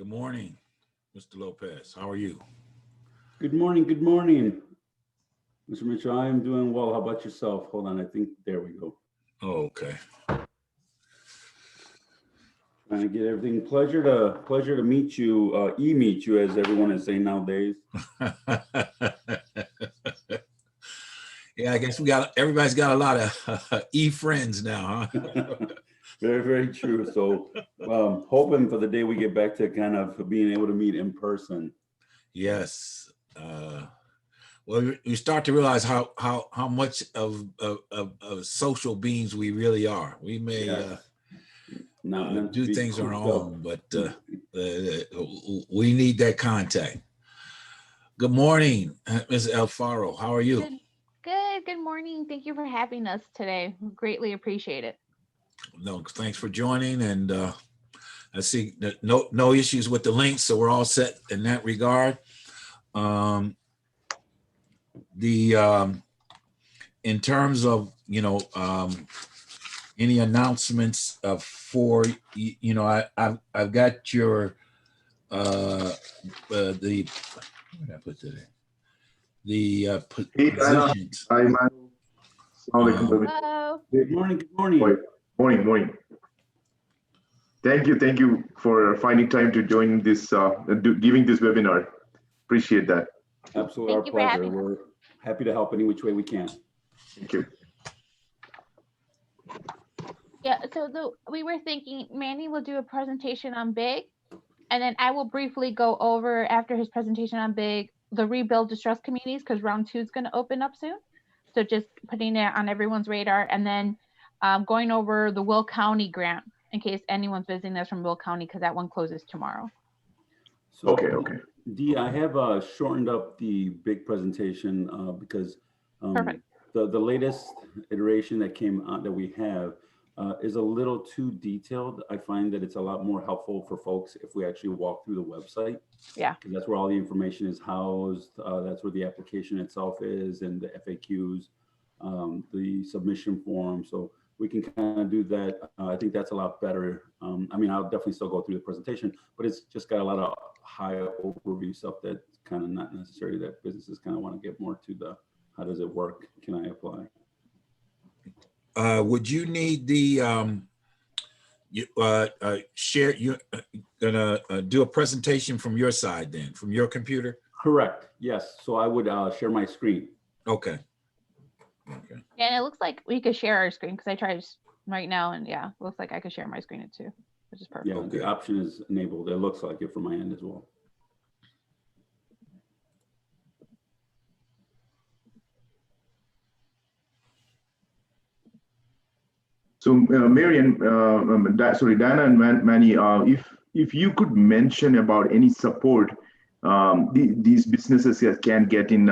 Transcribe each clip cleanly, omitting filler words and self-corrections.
Good morning, Mr. Lopez. How are you? Good morning. Good morning, Mr. Mitchell. I am doing well. How about yourself? Hold on. I think there we go. Oh, okay. Trying to get everything. Pleasure to meet you. Meet you, as everyone is saying nowadays. Yeah, I guess everybody's got a lot of friends now, huh? Very, very true. So hoping for the day we get back to kind of being able to meet in person. Yes. Well, you start to realize how much of social beings we really are. We may do things on our own, but we need that contact. Good morning, Ms. Alfaro. How are you? Good morning. Thank you for having us today. We greatly appreciate it. No, thanks for joining. And I see no issues with the link, so we're all set in that regard. In terms of any announcements for I've got your the where did I put that in? The positions. Hi, man. Hello. Good morning. Good morning. Morning. Thank you for finding time to join this, giving this webinar. Appreciate that. Absolutely, our pleasure. We're happy to help any which way we can. Thank you. Yeah, so we were thinking Manny will do a presentation on BIG, and then I will briefly go over, after his presentation on BIG, the rebuild distress communities, because round 2 is going to open up soon. So just putting it on everyone's radar, and then going over the Will County grant in case anyone's visiting us from Will County, because that one closes tomorrow. So, Okay. Dee, I have shortened up the BIG presentation because the latest iteration that came out that we have is a little too detailed. I find that it's a lot more helpful for folks if we actually walk through the website. Yeah. Because that's where all the information is housed. That's where the application itself is, and the FAQs, the submission form. So we can kind of do that. I think that's a lot better. I mean, I'll definitely still go through the presentation, but it's just got a lot of high overview stuff that's kind of not necessary that businesses kind of want to get more to the how does it work? Can I apply? Would you need the share? You're gonna do a presentation from your side then, from your computer? Correct. Yes. So I would share my screen. Okay. And it looks like we could share our screen, because I tried right now, and yeah, looks like I could share my screen too, which is perfect. Yeah, the option is enabled. It looks like it from my end as well. So Marian, Dana and Manny, if you could mention about any support these businesses can get in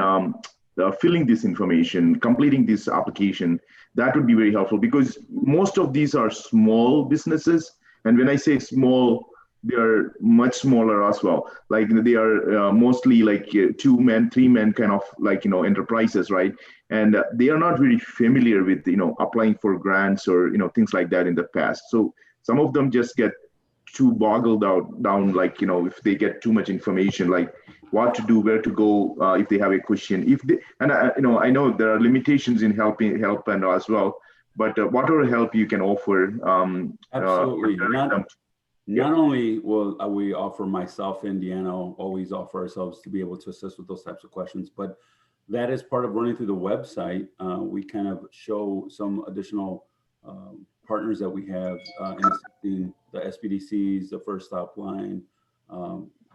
filling this information, completing this application, that would be very helpful, because most of these are small businesses. And when I say small, they are much smaller as well. Like they are mostly like 2-man, 3-man kind of like, enterprises, right? And they are not really familiar with, applying for grants or, things like that in the past. So some of them just get too boggled down, like, if they get too much information, like what to do, where to go, if they have a question, I know there are limitations in help and as well, but whatever help you can offer. Absolutely. Not only will we offer, myself and Deanna always offer ourselves to be able to assist with those types of questions, but that is part of running through the website. We kind of show some additional partners that we have in assisting the SBDCs, the First Stop Line,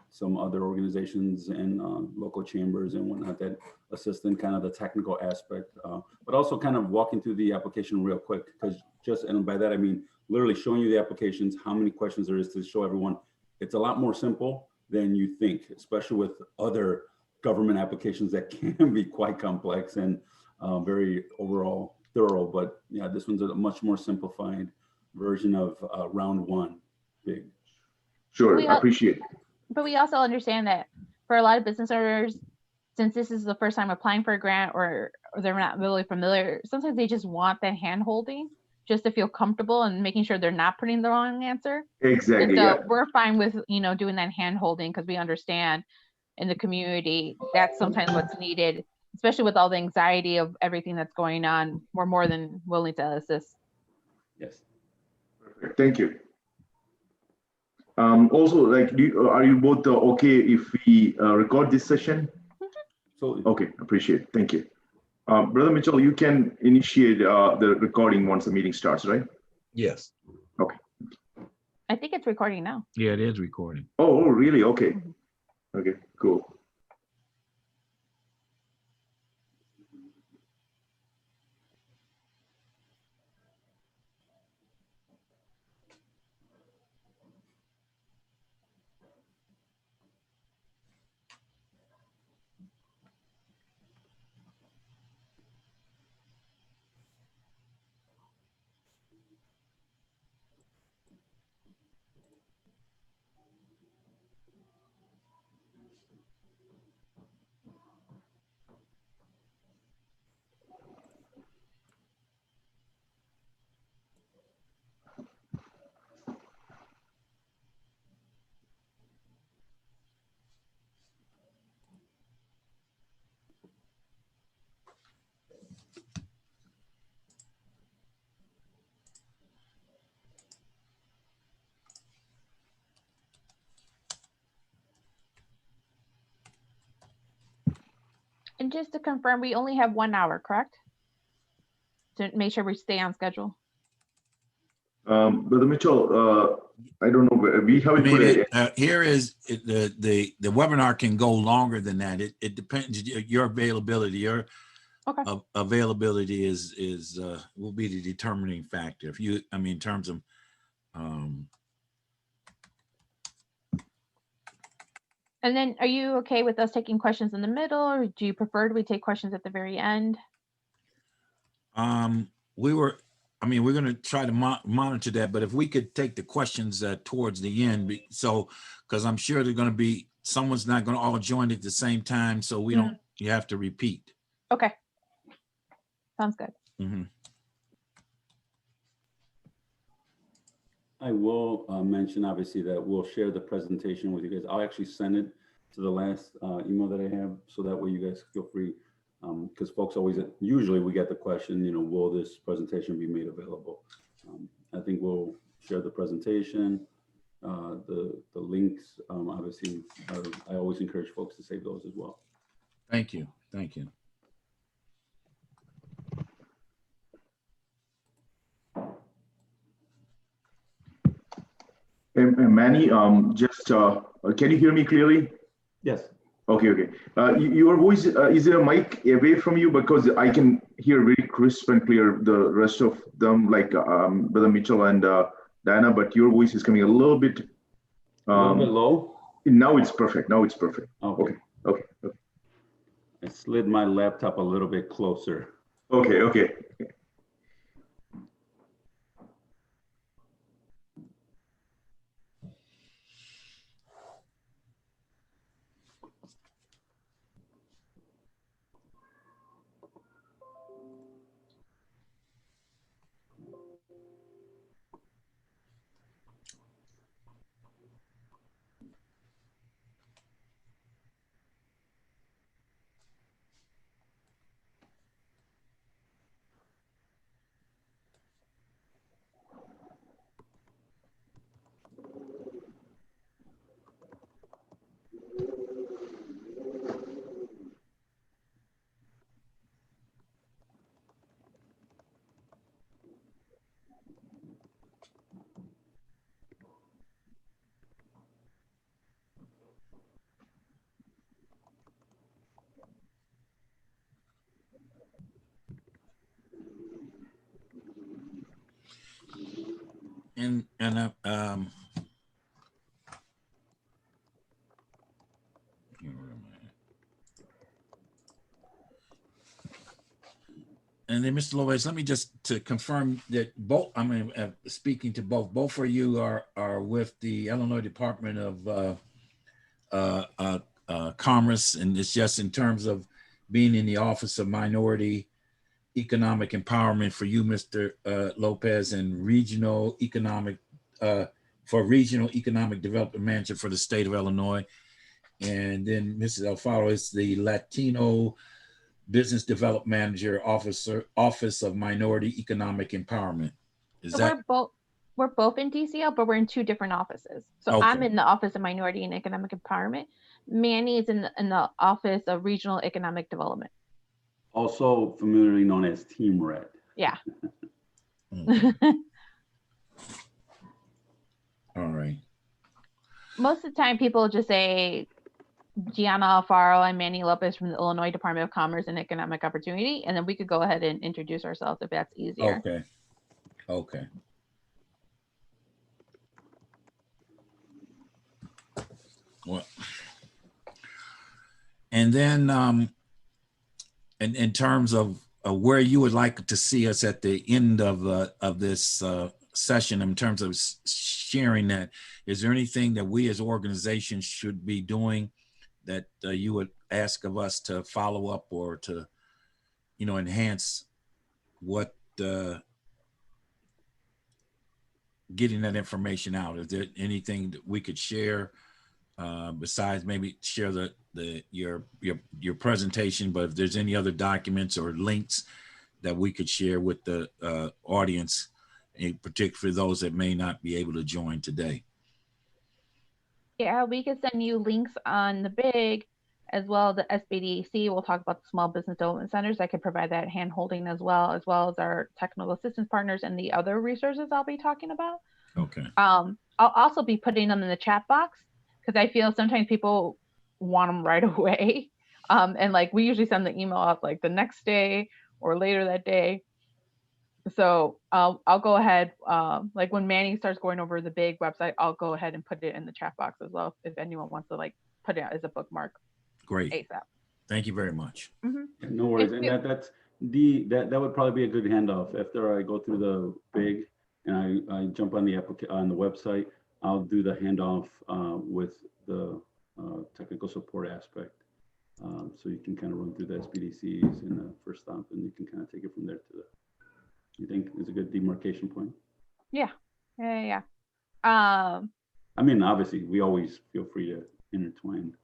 some other organizations and local chambers and whatnot that assist in kind of the technical aspect, but also kind of walking through the application real quick, because and by that I mean literally showing you the applications, how many questions there is to show everyone. It's a lot more simple than you think, especially with other government applications that can be quite complex and very overall thorough. But yeah, this one's a much more simplified version of round 1 BIG. Sure, I appreciate it. But we also understand that for a lot of business owners, since this is the first time applying for a grant, or they're not really familiar, sometimes they just want that hand holding. just to feel comfortable and making sure they're not putting the wrong answer. Exactly. And so Yeah. we're fine with, you know, doing that hand holding because we understand in the community that's sometimes what's needed, especially with all the anxiety of everything that's going on. We're more than willing to assist. Yes. Perfect. Thank you. Also, like, are you both okay if we record this session? Absolutely. Okay, appreciate it. Thank you. Brother Mitchell, you can initiate the recording once the meeting starts, right? Yes. Okay. I think it's recording now. Yeah, it is recording. Oh, really? Okay. Okay, cool. And just to confirm, we only have 1 hour, correct? To make sure we stay on schedule. Brother Mitchell, I don't know, we I haven't put mean, a, here is the webinar can go longer than that. It depends your availability. Your Okay. availability is will be the determining factor. If you, I mean, in terms of And then are you okay with us taking questions in the middle, or do you prefer we take questions at the very end? we're going to try to monitor that, but if we could take the questions towards the end, so because I'm sure they're going to be, someone's not going to all join at the same time, so we don't, you have to repeat. Okay. Sounds good. I will mention, obviously, that we'll share the presentation with you guys. I'll actually send it to the last email that I have, so that way you guys feel free, because folks always, usually we get the question, you know, will this presentation be made available? I think we'll share the presentation, the links. Obviously, I always encourage folks to save those as well. Thank you. Thank you. Manny, just, can you hear me clearly? Yes. Okay, okay. Your voice, is there a mic away from you? Because I can hear very crisp and clear the rest of them, like Brother Mitchell and Diana, but your voice is coming a little bit low. Now it's perfect. Now it's perfect. Okay. Okay. Okay. I slid my laptop a little bit closer. Okay. Okay. And then, Mr. Lopez, let me just to confirm that both, I mean, speaking to both of you are with the Illinois Department of Commerce, and it's just in terms of being in the Office of Minority economic empowerment for you, Mr. Lopez, and regional economic development manager for the state of Illinois. And then Mrs. Alfaro is the Latino business development manager, Office of Minority Economic Empowerment. We're both in DCL, but we're in two different offices. So okay. I'm in the Office of Minority and Economic Empowerment. Manny is in the Office of Regional Economic Development. Also familiarly known as Team Red. Yeah. Okay. All right. Most of the time people just say Gianna Alfaro and Manny Lopez from the Illinois Department of Commerce and Economic Opportunity, and then we could go ahead and introduce ourselves if that's easier. Okay. Okay. Well, and then in terms of where you would like to see us at the end of this session, in terms of sharing that, is there anything that we as organizations should be doing that you would ask of us to follow up or to, enhance what getting that information out? Is there anything that we could share besides maybe share your presentation, but if there's any other documents or links that we could share with the audience, particularly those that may not be able to join today? Yeah, we could send you links on the BIG as well. The SBDC, we'll talk about the small business development centers that could provide that hand holding as well as our technical assistance partners and the other resources I'll be talking about. Okay. I'll also be putting them in the chat box because I feel sometimes people want them right away. And like we usually send the email out like the next day or later that day. So I'll go ahead, like when Manny starts going over the BIG website, I'll go ahead and put it in the chat box as well if anyone wants to like put it as a bookmark. Great. ASAP. Thank you very much. Mm-hmm. No worries. And that would probably be a good handoff. After I go through the BIG and I jump on the website, I'll do the handoff with the technical support aspect. So you can kind of run through the SBDCs in the first stop, and you can kind of take it from there to the. You think is a good demarcation point? Yeah. I mean, obviously, we always feel free to intertwine.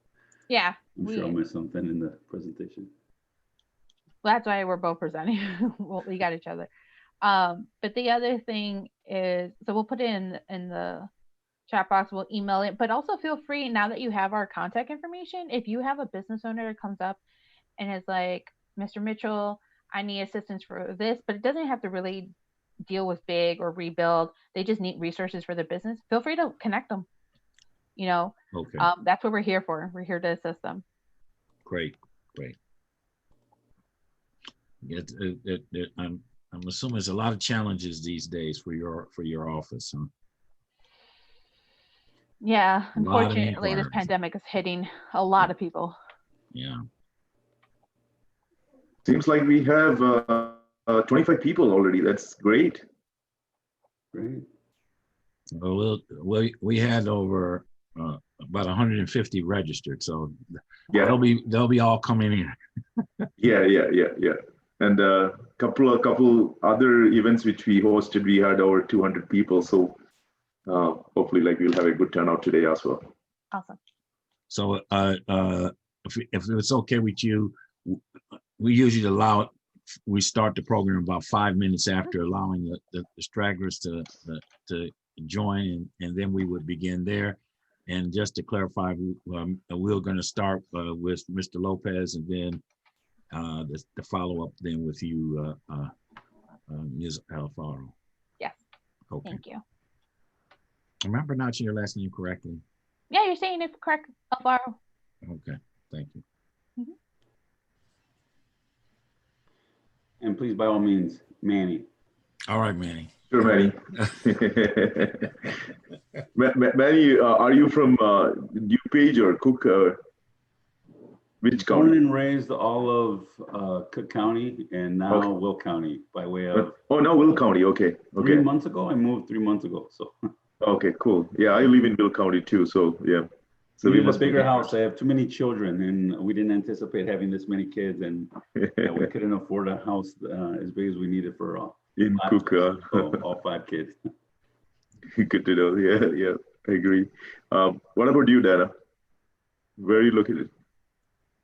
Yeah. I'm sure I'll miss something in the presentation. Well, that's why we're both presenting. We got each other. But the other thing is, so we'll put it in the chat box, we'll email it, but also feel free, now that you have our contact information, if you have a business owner that comes up and is like, Mr. Mitchell, I need assistance for this, but it doesn't have to really deal with BIG or rebuild. They just need resources for their business. Feel free to connect them. Okay. That's what we're here for. We're here to assist them. Great. I'm assuming there's a lot of challenges these days for your office, huh? Yeah, unfortunately, this pandemic is hitting a lot of people. Yeah. Seems like we have 25 people already. That's great. Great. Well, we had over about 150 registered, so yeah, they'll be all coming in. Yeah. And a couple other events which we hosted, we had over 200 people. So hopefully, like we'll have a good turnout today as well. Awesome. So if it's okay with you, we usually we start the program about 5 minutes after allowing the stragglers to join, and then we would begin there. And just to clarify, we're going to start with Mr. Lopez, and then the follow-up then with you, Ms. Alfaro. Yes. Okay. Thank you. Am I pronouncing your last name correctly? Yeah, you're saying it correct, Alfaro. Okay, thank you. Mm-hmm. And please, by all means, Manny. All right, Manny. Sure, Manny. Manny, are you from Dupage or Cook? Which county? Born and raised all of Cook County, and now Will County by way of. Oh, now Will County. Okay. 3 months ago, I moved 3 months ago. So. Okay, cool. Yeah, I live in Will County too. So yeah, So we we have a must be bigger good. house. I have too many children, and we didn't anticipate having this many kids, and yeah, we couldn't afford a house as big as we needed for In Cook. all 5 kids. Good to know. Yeah, I agree. What about you, Dana? Where are you located?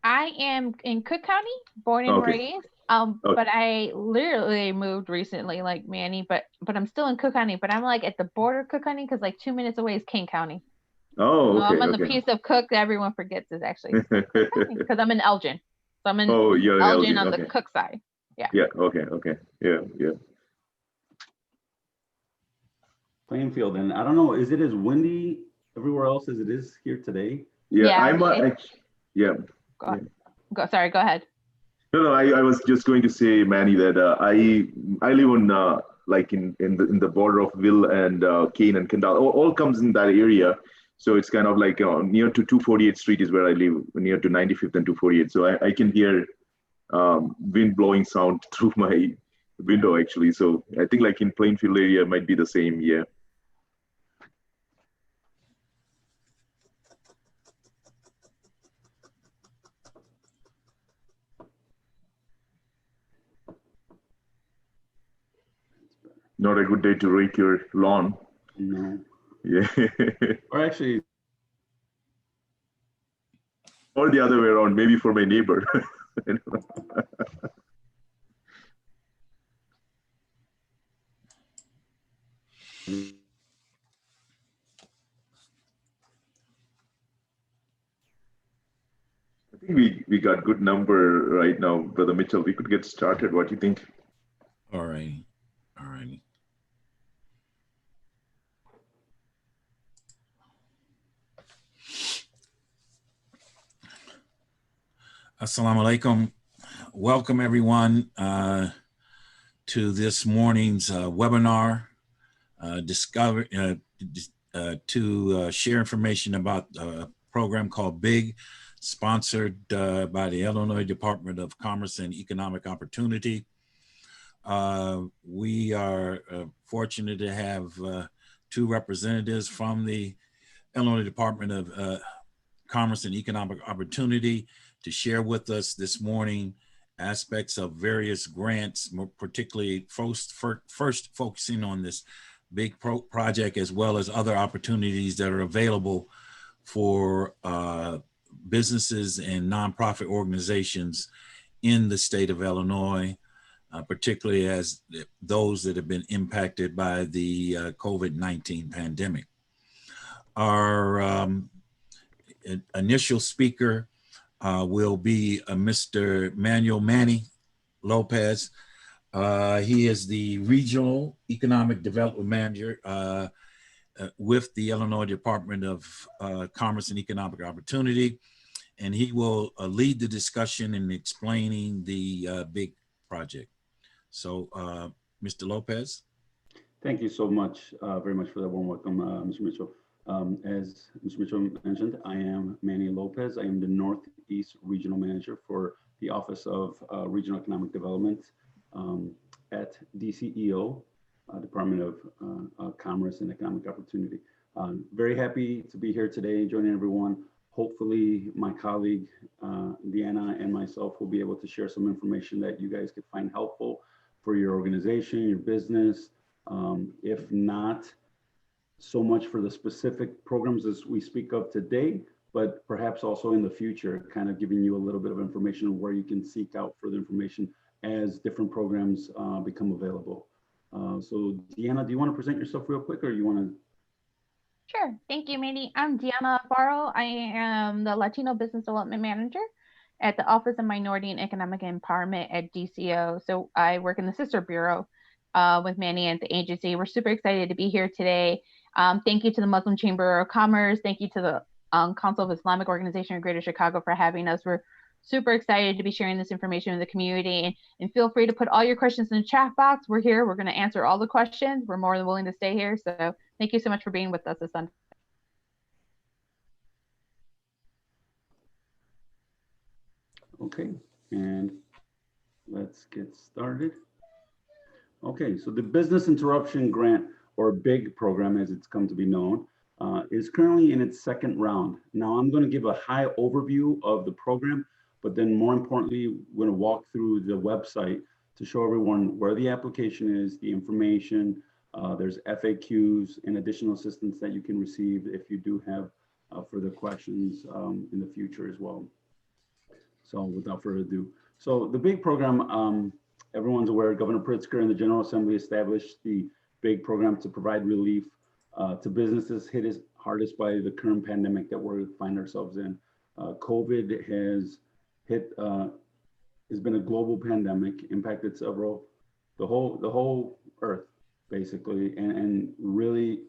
I am in Cook County, born and raised. But I literally moved recently, like Manny, but I'm still in Cook County, but I'm like at the border of Cook County because like 2 minutes away is King County. Oh, okay. I'm on the piece of Cook that everyone forgets is actually because I'm in Elgin. So I'm in you're in Elgin on okay. the Cook side. Yeah. Yeah. Okay. Yeah. Plainfield, and I don't know, is it as windy everywhere else as it is here today? Yeah. Yeah, yeah. Sorry, go ahead. No. I was just going to say, Manny, that I live on like in the border of Will and Kane and Kendall. All comes in that area. So it's kind of like near to 248th Street is where I live, near to 95th and 248th. So I can hear wind blowing sound through my window actually. So I think like in Plainfield area might be the same. Yeah. Not a good day to rake your lawn. No. Yeah. Or actually, or the other way around, maybe for my neighbor. I think we got good number right now, Brother Mitchell. We could get started. What do you think? All right. Assalamu alaikum. Welcome everyone to this morning's webinar, to share information about a program called BIG, sponsored by the Illinois Department of Commerce and Economic Opportunity. We are fortunate to have 2 representatives from the Illinois Department of Commerce and Economic Opportunity to share with us this morning aspects of various grants, more particularly first focusing on this big project, as well as other opportunities that are available for businesses and nonprofit organizations in the state of Illinois, particularly as those that have been impacted by the COVID-19 pandemic. Our initial speaker will be Mr. Manuel Manny Lopez. He is the Regional Economic Development Manager with the Illinois Department of Commerce and Economic Opportunity, and he will lead the discussion in explaining the big project. So, Mr. Lopez. thank you so much, very much for that warm welcome, Mr. Mitchell. As Mr. Mitchell mentioned, I am Manny Lopez. I am the Northeast Regional Manager for the Office of Regional Economic Development at DCEO, Department of Commerce and Economic Opportunity. Very happy to be here today, joining everyone. Hopefully my colleague, Deanna, and myself will be able to share some information that you guys could find helpful for your organization, your business. If not so much for the specific programs as we speak of today, but perhaps also in the future, kind of giving you a little bit of information on where you can seek out further information as different programs become available. So Deanna, do you want to present yourself real quick, or you want to? Sure. Thank you, Manny. I'm Deanna Barrow. I am the Latino Business Development Manager at the Office of Minority and Economic Empowerment at DCO. So I work in the sister bureau with Manny and the agency. We're super excited to be here today. Thank you to the Muslim Chamber of Commerce. Thank you to the Council of Islamic Organization of Greater Chicago for having us. We're super excited to be sharing this information with the community, and feel free to put all your questions in the chat box. We're here. We're going to answer all the questions. We're more than willing to stay here. So thank you so much for being with us this Sunday. Okay, and let's get started. Okay, so the Business Interruption Grant, or BIG program as it's come to be known, is currently in its second round. Now I'm going to give a high overview of the program, but then more importantly, we're going to walk through the website to show everyone where the application is, the information. There's FAQs and additional assistance that you can receive if you do have further questions in the future as well. So without further ado, so the BIG program, everyone's aware, Governor Pritzker and the General Assembly established the BIG program to provide relief to businesses hit as hardest by the current pandemic that we find ourselves in. COVID has hit, has been a global pandemic, impacted the whole earth basically, and really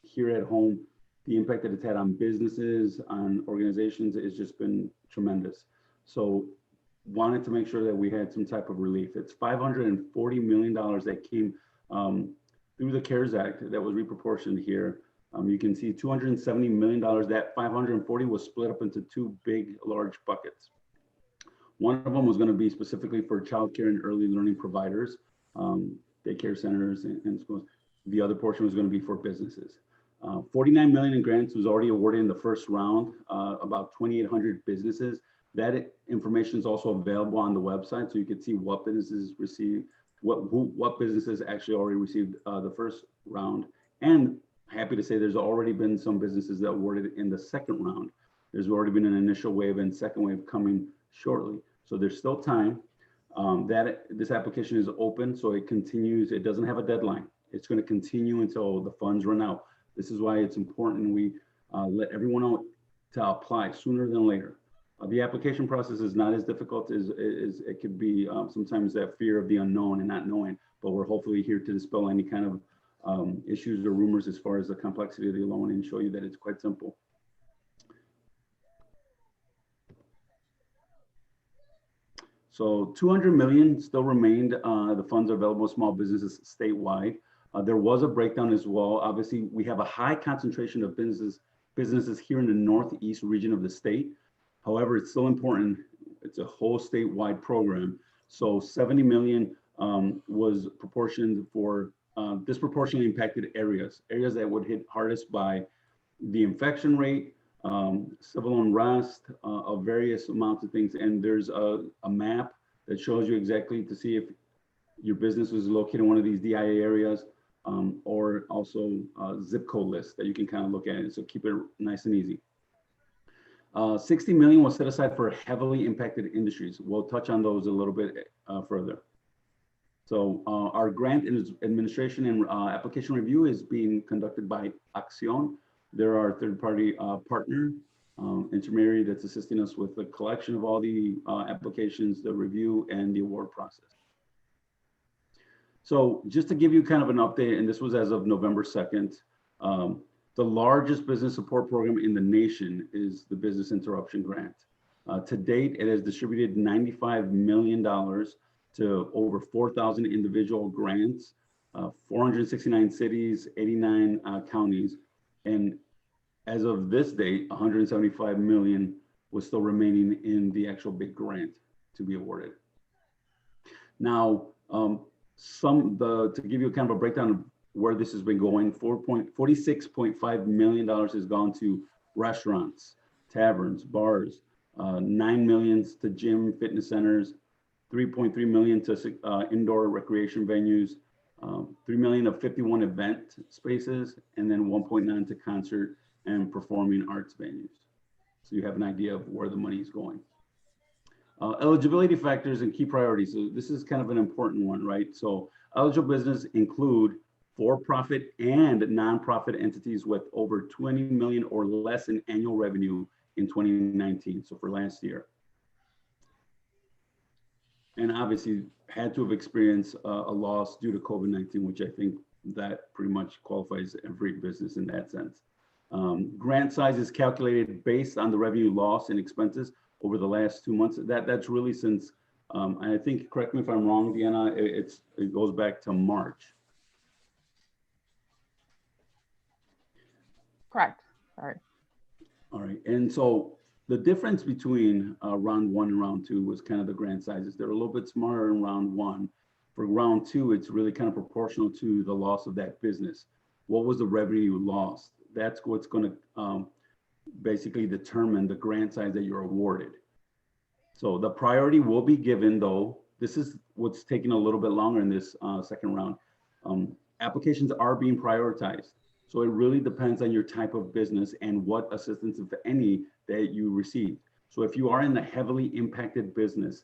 here at home, the impact that it's had on businesses, on organizations, has just been tremendous. So wanted to make sure that we had some type of relief. It's $540 million that came through the CARES Act that was reproportioned here. You can see $270 million, that 540 was split up into two big, large buckets. One of them was going to be specifically for childcare and early learning providers, daycare centers and schools. The other portion was going to be for businesses. 49 million in grants was already awarded in the first round, about 2,800 businesses. That information is also available on the website, so you can see what businesses received, what businesses actually already received the first round. And happy to say there's already been some businesses that awarded in the second round. There's already been an initial wave and second wave coming shortly. So there's still time. This application is open, so it continues. It doesn't have a deadline. It's going to continue until the funds run out. This is why it's important we let everyone know to apply sooner than later. The application process is not as difficult as it could be. Sometimes that fear of the unknown and not knowing, but we're hopefully here to dispel any kind of issues or rumors as far as the complexity of the loan and show you that it's quite simple. So 200 million still remained. The funds are available to small businesses statewide. There was a breakdown as well. Obviously, we have a high concentration of businesses here in the northeast region of the state. However, it's still important. It's a whole statewide program. So 70 million was proportioned for disproportionately impacted areas that would hit hardest by the infection rate, civil unrest, of various amounts of things. And there's a map that shows you exactly to see if your business was located in one of these DIA areas, or also zip code list that you can kind of look at it. So keep it nice and easy. 60 million was set aside for heavily impacted industries. We'll touch on those a little bit further. So our grant administration and application review is being conducted by Accion. They're our third-party partner, intermediary that's assisting us with the collection of all the applications, the review, and the award process. So just to give you kind of an update, and this was as of November 2nd, the largest business support program in the nation is the Business Interruption Grant. To date, it has distributed $95 million to over 4,000 individual grants, 469 cities, 89 counties. And as of this date, 175 million was still remaining in the actual big grant to be awarded. Now, to give you kind of a breakdown of where this has been going, $46.5 million has gone to restaurants, taverns, bars, 9 million to gym, fitness centers, 3.3 million to indoor recreation venues, 3 million of 51 event spaces, and then 1.9 to concert and performing arts venues. So you have an idea of where the money is going. Eligibility factors and key priorities. So this is kind of an important one, right? So eligible business include for-profit and nonprofit entities with over 20 million or less in annual revenue in 2019, so for last year. And obviously had to have experienced a loss due to COVID-19, which I think that pretty much qualifies every business in that sense. Grant size is calculated based on the revenue loss and expenses over the last 2 months. That's really since, I think, correct me if I'm wrong, Deanna, it goes back to March. Correct. Sorry. All right. And so the difference between round one and round two was kind of the grant sizes. They're a little bit smaller in round one. For round two, it's really kind of proportional to the loss of that business. What was the revenue lost? that's what's going to basically determine the grant size that you're awarded. So the priority will be given, though. This is what's taking a little bit longer in this second round. Applications are being prioritized. So it really depends on your type of business and what assistance, if any, that you receive. So if you are in the heavily impacted business,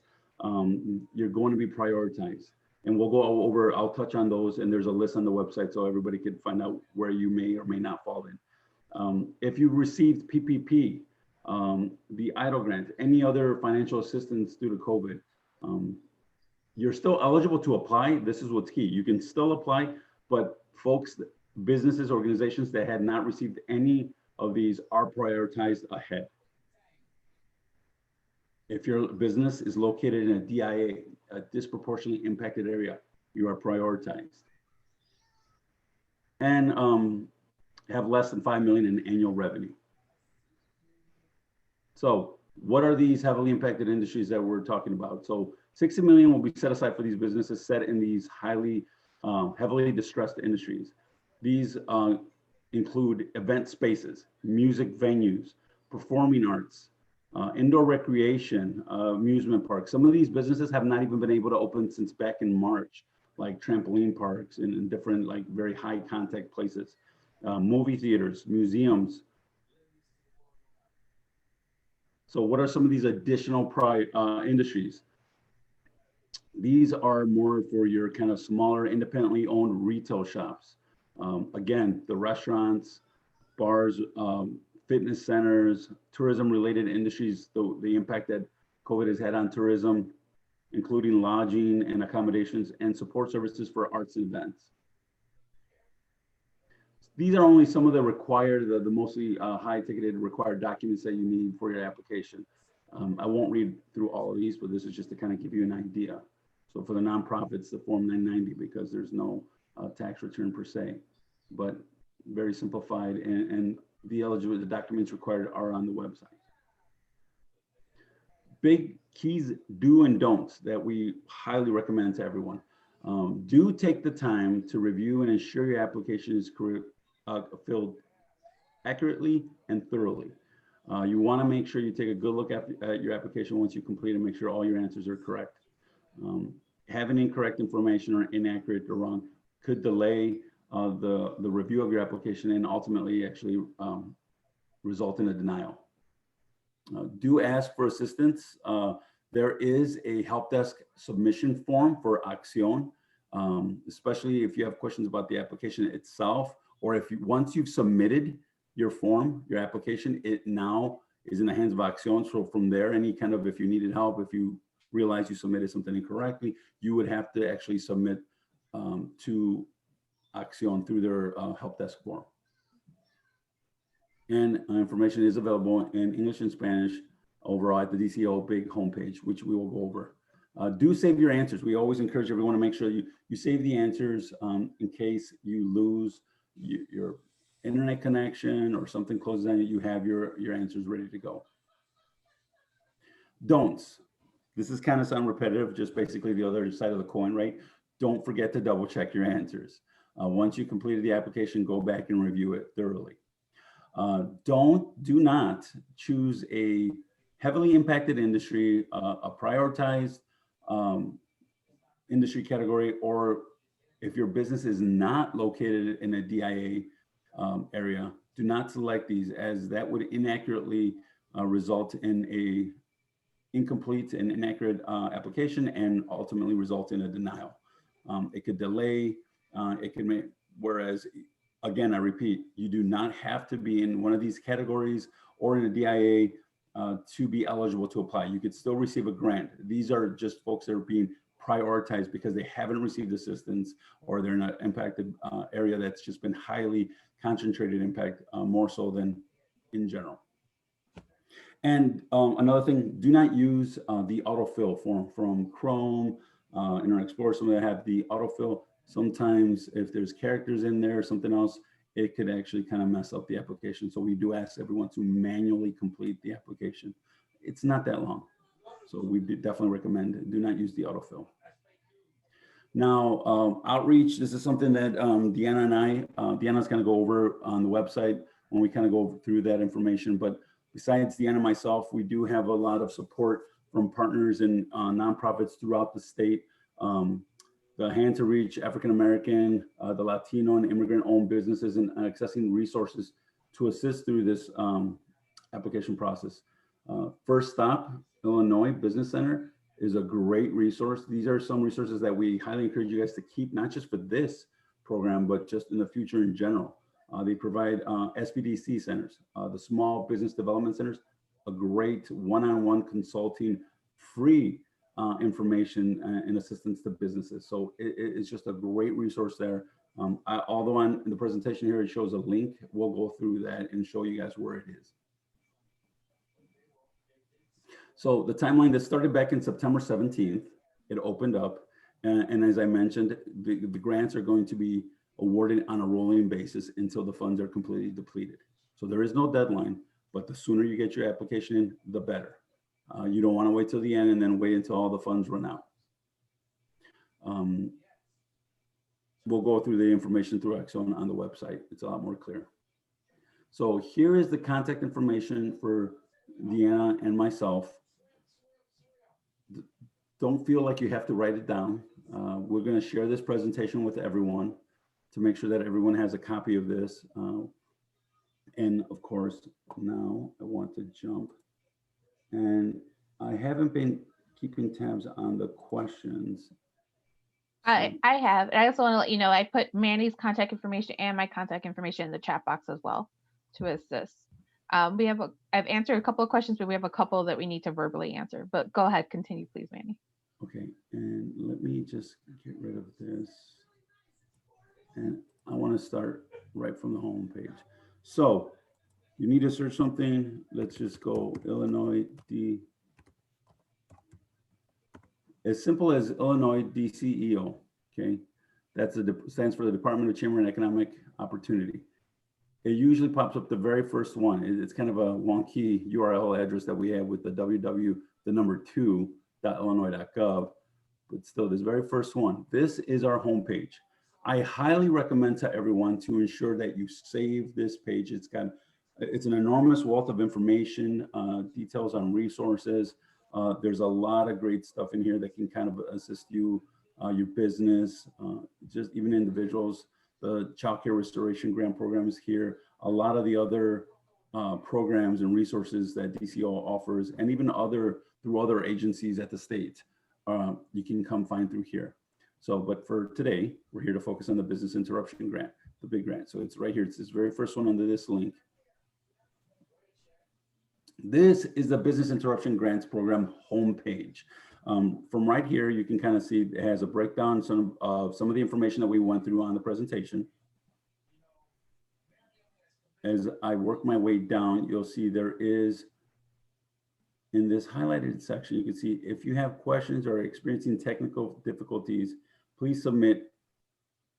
you're going to be prioritized. And we'll go over, I'll touch on those, and there's a list on the website so everybody can find out where you may or may not fall in. If you received PPP, the EIDL grant, any other financial assistance due to COVID, you're still eligible to apply. This is what's key. You can still apply, but folks, businesses, organizations that had not received any of these are prioritized ahead. If your business is located in a DIA, a disproportionately impacted area, you are prioritized. And have less than 5 million in annual revenue. So what are these heavily impacted industries that we're talking about? So 60 million will be set aside for these businesses set in these highly, heavily distressed industries. These include event spaces, music venues, performing arts, indoor recreation, amusement parks. Some of these businesses have not even been able to open since back in March, like trampoline parks and different like very high contact places, movie theaters, museums. So what are some of these additional industries? These are more for your kind of smaller, independently owned retail shops. Again, the restaurants, bars, fitness centers, tourism-related industries, the impact that COVID has had on tourism, including lodging and accommodations and support services for arts and events. These are only some of the required, the mostly high-ticketed required documents that you need for your application. I won't read through all of these, but this is just to kind of give you an idea. So for the nonprofits, the Form 990, because there's no tax return per se, but very simplified, and the eligibility, the documents required are on the website. Big keys, do and don'ts that we highly recommend to everyone. Do take the time to review and ensure your application is filled accurately and thoroughly. You want to make sure you take a good look at your application once you complete and make sure all your answers are correct. Having incorrect information or inaccurate or wrong could delay the review of your application and ultimately actually result in a denial. Do ask for assistance. There is a help desk submission form for Acción, especially if you have questions about the application itself, or if once you've submitted your form, your application, it now is in the hands of Acción. So from there, any kind of, if you needed help, if you realize you submitted something incorrectly, you would have to actually submit to Acción through their help desk form. And information is available in English and Spanish overall at the DCO big homepage, which we will go over. Do save your answers. We always encourage everyone to make sure you save the answers in case you lose your internet connection or something closes on it, you have your answers ready to go. Don'ts. This is kind of sound repetitive, just basically the other side of the coin, right? Don't forget to double check your answers. Once you completed the application, go back and review it thoroughly. Do not choose a heavily impacted industry, a prioritized industry category, or if your business is not located in a DIA area, do not select these, as that would inaccurately result in a incomplete and inaccurate application and ultimately result in a denial. It could delay, it can make, whereas again, I repeat, you do not have to be in one of these categories or in a DIA to be eligible to apply. You could still receive a grant. These are just folks that are being prioritized because they haven't received assistance or they're in an impacted area that's just been highly concentrated impact, more so than in general. And another thing, do not use the autofill form from Chrome, Internet Explorer. Some that have the autofill. Sometimes if there's characters in there or something else, it could actually kind of mess up the application. So we do ask everyone to manually complete the application. It's not that long. So we definitely recommend do not use the autofill. Now, outreach, this is something that Deanna and Deanna's going to go over on the website. when we kind of go through that information. But besides Deanna and myself, we do have a lot of support from partners and nonprofits throughout the state. The Hand to Reach African American, the Latino and immigrant-owned businesses, and accessing resources to assist through this application process. First Stop Illinois Business Center is a great resource. These are some resources that we highly encourage you guys to keep, not just for this program, but just in the future in general. They provide SBDC centers, the Small Business Development Centers, a great one-on-one consulting, free information and assistance to businesses. So it's just a great resource there. Although in the presentation here, it shows a link, we'll go through that and show you guys where it is. So the timeline that started back in September 17th, it opened up. And as I mentioned, the grants are going to be awarded on a rolling basis until the funds are completely depleted. So there is no deadline, but the sooner you get your application in, the better. You don't want to wait till the end and then wait until all the funds run out. We'll go through the information through Exxon on the website. It's a lot more clear. So here is the contact information for Deanna and myself. Don't feel like you have to write it down. We're going to share this presentation with everyone to make sure that everyone has a copy of this. And of course, now I want to jump. And I haven't been keeping tabs on the questions. I have. I also want to let you know, I put Manny's contact information and my contact information in the chat box as well to assist. I've answered a couple of questions, but we have a couple that we need to verbally answer. But go ahead, continue, please, Manny. Okay, and let me just get rid of this. And I want to start right from the home page. So you need to search something. Let's just go Illinois D. As simple as Illinois DCEO. Okay, stands for the Department of Chamber and Economic Opportunity. It usually pops up the very first one. It's kind of a wonky URL address that we have with the www.illinois.gov, but still this very first one. This is our homepage. I highly recommend to everyone to ensure that you save this page. It's an enormous wealth of information, details on resources. There's a lot of great stuff in here that can kind of assist you, your business, just even individuals. The Child Care Restoration Grant Program is here. A lot of the other programs and resources that DCO offers, and even through other agencies at the state, you can come find through here. So, but for today, we're here to focus on the Business Interruption Grant, the big grant. So it's right here. It's this very first one under this link. This is the Business Interruption Grants Program homepage. From right here, you can kind of see it has a breakdown of some of the information that we went through on the presentation. As I work my way down, you'll see there is, in this highlighted section, you can see if you have questions or are experiencing technical difficulties, please submit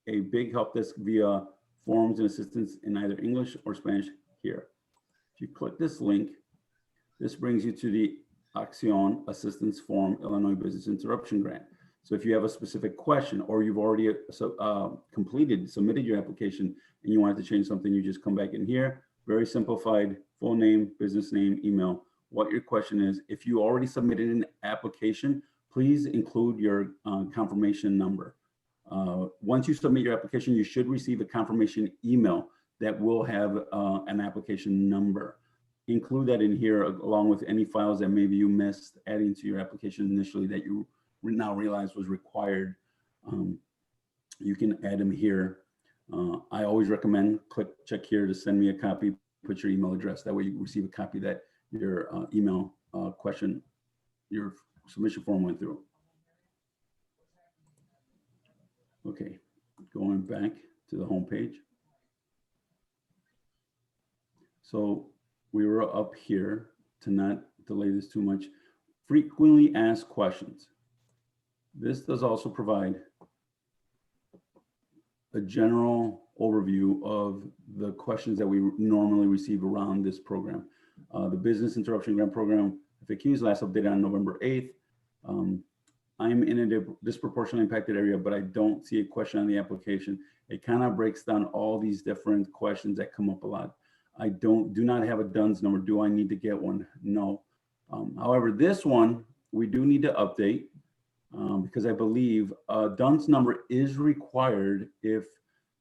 a big help desk via forms and assistance in either English or Spanish here. If you click this link, this brings you to the Acción Assistance Form Illinois Business Interruption Grant. So if you have a specific question or you've already submitted your application and you want to change something, you just come back in here, very simplified, full name, business name, email, what your question is. If you already submitted an application, please include your confirmation number. Once you submit your application, you should receive a confirmation email that will have an application number. Include that in here along with any files that maybe you missed adding to your application initially that you now realize was required. You can add them here. I always recommend check here to send me a copy, put your email address. That way you receive a copy that your email question, your submission form went through. Okay, going back to the home page. So we were up here to not delay this too much. Frequently asked questions. This does also provide a general overview of the questions that we normally receive around this program. The Business Interruption Grant Program FAQs last updated on November 8th. I'm in a disproportionately impacted area, but I don't see a question on the application. It kind of breaks down all these different questions that come up a lot. I do not have a DUNS number. Do I need to get one? No. However, this one we do need to update because I believe a DUNS number is required if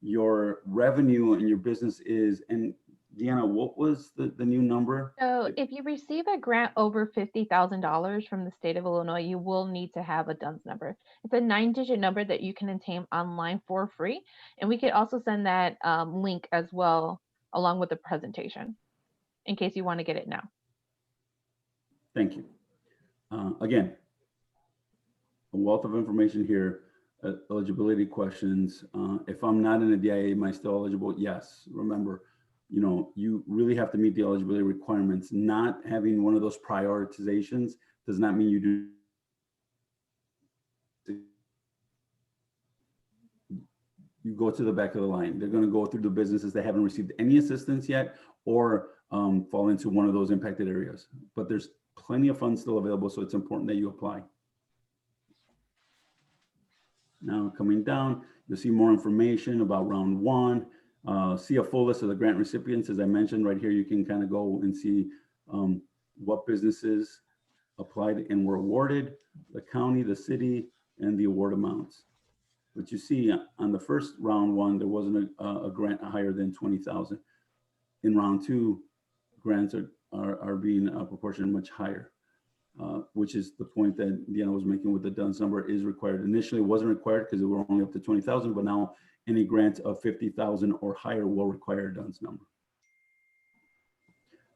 your revenue and your business is, and Deanna, what was the new number? So if you receive a grant over $50,000 from the state of Illinois, you will need to have a DUNS number. It's a 9-digit number that you can obtain online for free. And we could also send that link as well along with the presentation in case you want to get it now. Thank you. Again, a wealth of information here. Eligibility questions. If I'm not in a DIA, am I still eligible? Yes. Remember, you know, you really have to meet the eligibility requirements. Not having one of those prioritizations does not mean you do. You go to the back of the line. They're going to go through the businesses that haven't received any assistance yet or fall into one of those impacted areas. But there's plenty of funds still available, so it's important that you apply. Now coming down, you'll see more information about round one. See a full list of the grant recipients. As I mentioned right here, you can kind of go and see what businesses applied and were awarded, the county, the city, and the award amounts. But you see on the first round one, there wasn't a grant higher than 20,000. In round two, grants are being proportioned much higher. Which is the point that Deanna was making with the DUNS number is required. Initially, it wasn't required because it were only up to 20,000, but now any grant of 50,000 or higher will require a DUNS number.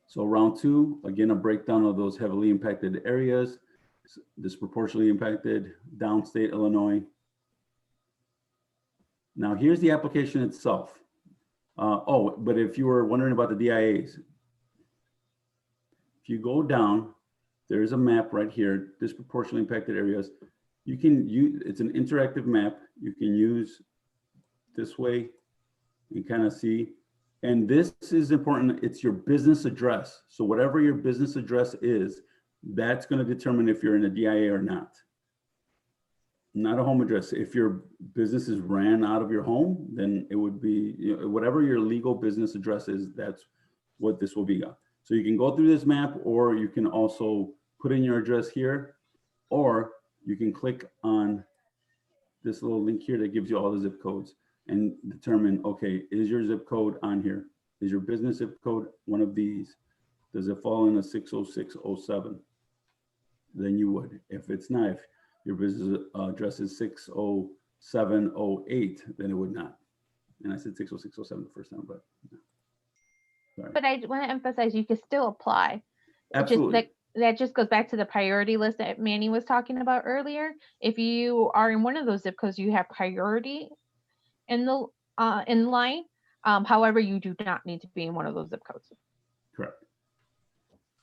So round two, again, a breakdown of those heavily impacted areas, disproportionately impacted, downstate Illinois. Now here's the application itself. But if you were wondering about the DIAs, if you go down, there's a map right here, disproportionately impacted areas. You can use, it's an interactive map. You can use this way and kind of see. And this is important. It's your business address. So whatever your business address is, that's going to determine if you're in a DIA or not. Not a home address. If your business is ran out of your home, then it would be, you know, whatever your legal business address is, that's what this will be on. So you can go through this map, or you can also put in your address here, or you can click on this little link here that gives you all the zip codes and determine, okay, is your zip code on here? Is your business zip code one of these? Does it fall in a 60607? Then you would. If it's not, if your business address is 60708, then it would not. And I said 60607 the first time, but no. Sorry. But I want to emphasize you can still apply. Absolutely. That just goes back to the priority list that Manny was talking about earlier. If you are in one of those zip codes, you have priority in the in line. However, you do not need to be in one of those zip codes. Correct.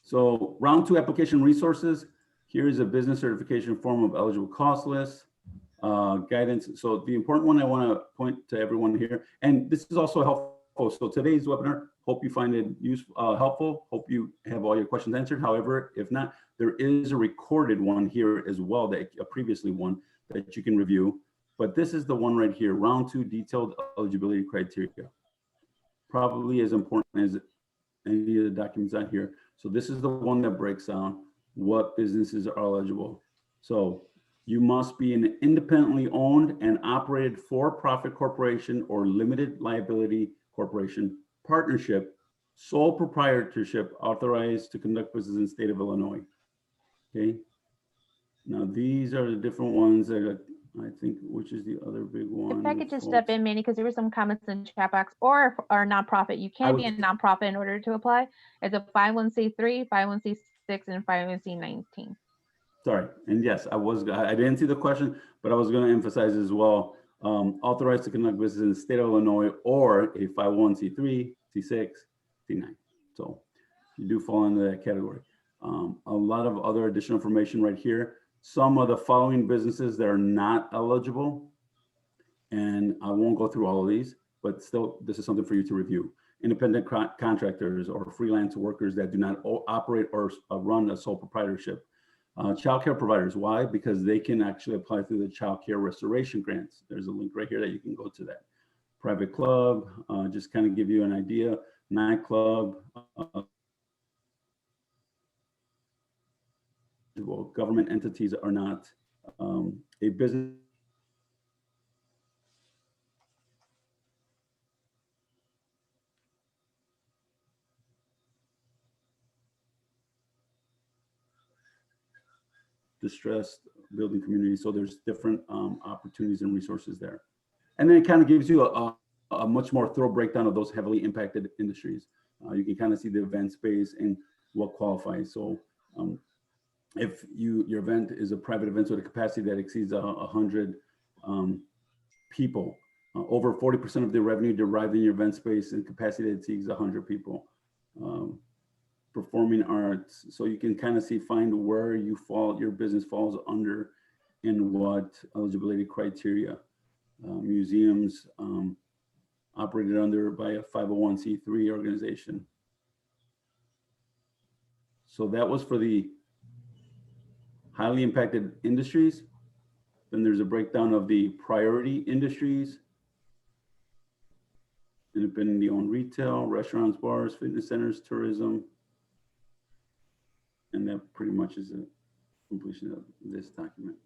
So round two application resources. Here is a business certification form of eligible cost list, guidance. So the important one I want to point to everyone here, and this is also helpful. So today's webinar, hope you find it useful, helpful. Hope you have all your questions answered. However, if not, there is a recorded one here as well, that a previously one that you can review. But this is the one right here, round two, detailed eligibility criteria. Probably as important as any of the documents out here. So this is the one that breaks down what businesses are eligible. So you must be an independently owned and operated for-profit corporation or limited liability corporation, partnership, sole proprietorship, authorized to conduct business in the state of Illinois. Okay. Now these are the different ones that I think, which is the other big one. If I could just step in, Manny, because there were some comments in the chat box, or nonprofit. You can be a nonprofit in order to apply. It's a 501c3, 501c6, and 501c19. Sorry, and yes, I didn't see the question, but I was going to emphasize as well, authorized to conduct business in the state of Illinois, or a 501c3, c6, c9. So you do fall into that category. A lot of other additional information right here. Some of the following businesses that are not eligible, and I won't go through all of these, but still, this is something for you to review. Independent contractors or freelance workers that do not operate or run a sole proprietorship. Child care providers, why? Because they can actually apply through the child care restoration grants. There's a link right here that you can go to that. Private club, just kind of give you an idea. nightclub, well, government entities are not a business. Distressed building community. So there's different opportunities and resources there. And then it kind of gives you a much more thorough breakdown of those heavily impacted industries. You can kind of see the event space and what qualifies. So if your event is a private event with a capacity that exceeds 100 people, over 40% of the revenue derived in your event space and capacity that exceeds 100 people. Performing arts, so you can kind of find where you fall, your business falls under in what eligibility criteria. Museums operated under by a 501c3 organization. So that was for the highly impacted industries. Then there's a breakdown of the priority industries, independently owned retail, restaurants, bars, fitness centers, tourism. And that pretty much is a completion of this document.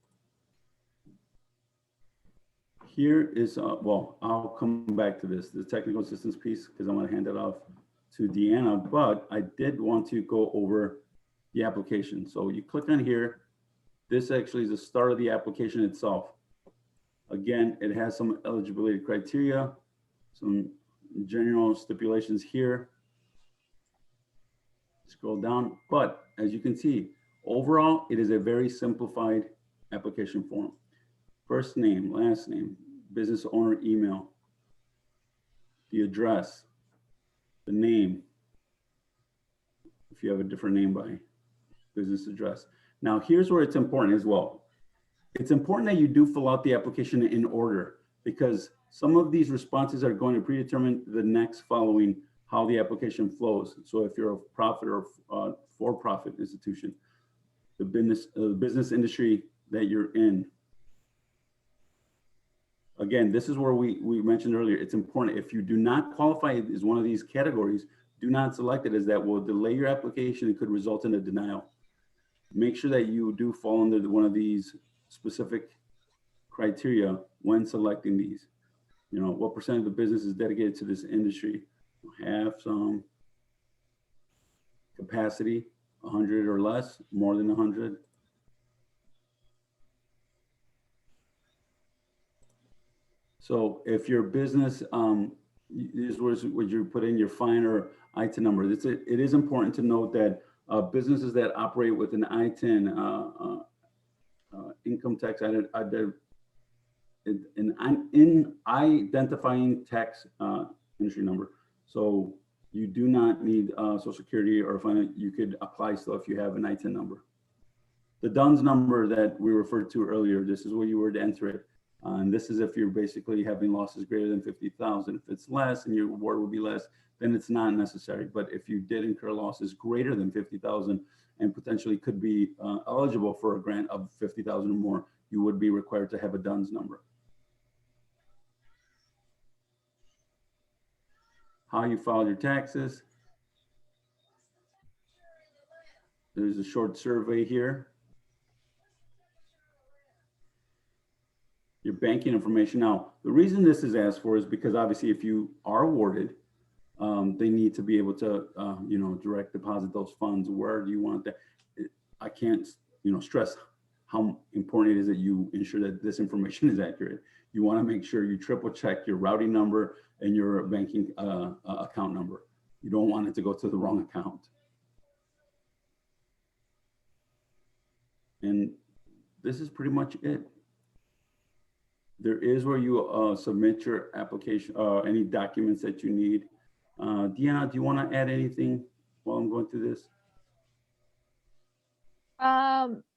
Here is, well, I'll come back to this, the technical assistance piece, because I'm going to hand it off to Deanna, but I did want to go over the application. So you click on here. This actually is the start of the application itself. Again, it has some eligibility criteria, some general stipulations here. Scroll down, but as you can see, overall, it is a very simplified application form. First name, last name, business owner email, the address, the name, if you have a different name by business address. Now, here's where it's important as well. It's important that you do fill out the application in order, because some of these responses are going to predetermine the next following how the application flows. So if you're a profit or for-profit institution, the business industry that you're in. Again, this is where we mentioned earlier, it's important. If you do not qualify as one of these categories, do not select it, as that will delay your application and could result in a denial. Make sure that you do fall under one of these specific criteria when selecting these. You know, what percent of the business is dedicated to this industry? Have some capacity, 100 or less, more than 100. So if your business, this was what you put in your FIN or Itin number. It is important to note that businesses that operate with an Itin income tax in identifying tax entry number. So you do not need Social Security or FIN. You could apply still if you have an Itin number. The DUNS number that we referred to earlier, this is where you were to enter it. And this is if you're basically having losses greater than 50,000. If it's less and your reward will be less, then it's not necessary. But if you did incur losses greater than 50,000 and potentially could be eligible for a grant of 50,000 or more, you would be required to have a DUNS number. How you filed your taxes. There's a short survey here. Your banking information. Now, the reason this is asked for is because obviously if you are awarded, they need to be able to, you know, direct deposit those funds. Where do you want that? I can't, you know, stress how important it is that you ensure that this information is accurate. You want to make sure you triple check your routing number and your banking account number. You don't want it to go to the wrong account. And this is pretty much it. There is where you submit your application, any documents that you need. Deanna, do you want to add anything while I'm going through this?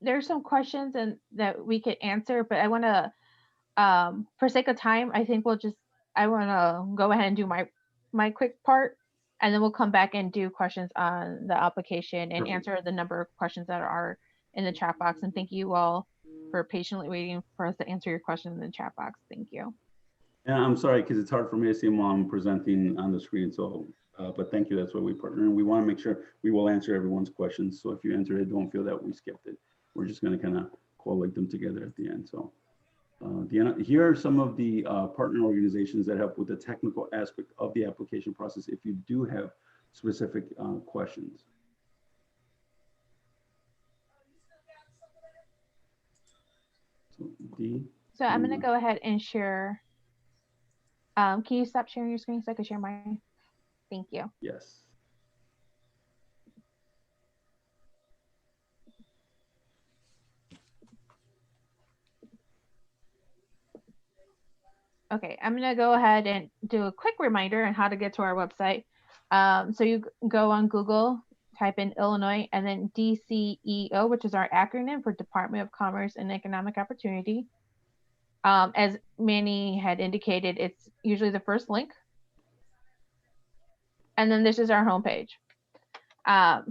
There's some questions that we could answer, but I want to, for sake of time, I think I want to go ahead and do my quick part, and then we'll come back and do questions on the application and answer the number of questions that are in the chat box. And thank you all for patiently waiting for us to answer your questions in the chat box. Thank you. And I'm sorry, because it's hard for me to see them while I'm presenting on the screen. So, but thank you. That's why we partner. And we want to make sure we will answer everyone's questions. So if you enter it, don't feel that we skipped it. We're just going to kind of collate them together at the end. So Deanna, here are some of the partner organizations that help with the technical aspect of the application process if you do have specific questions. So, D. So I'm going to go ahead and share. Can you stop sharing your screen so I can share mine? Thank you. Yes. Okay, I'm going to go ahead and do a quick reminder on how to get to our website. So you go on Google, type in Illinois, and then DCEO, which is our acronym for Department of Commerce and Economic Opportunity. As Manny had indicated, it's usually the first link. And then this is our homepage.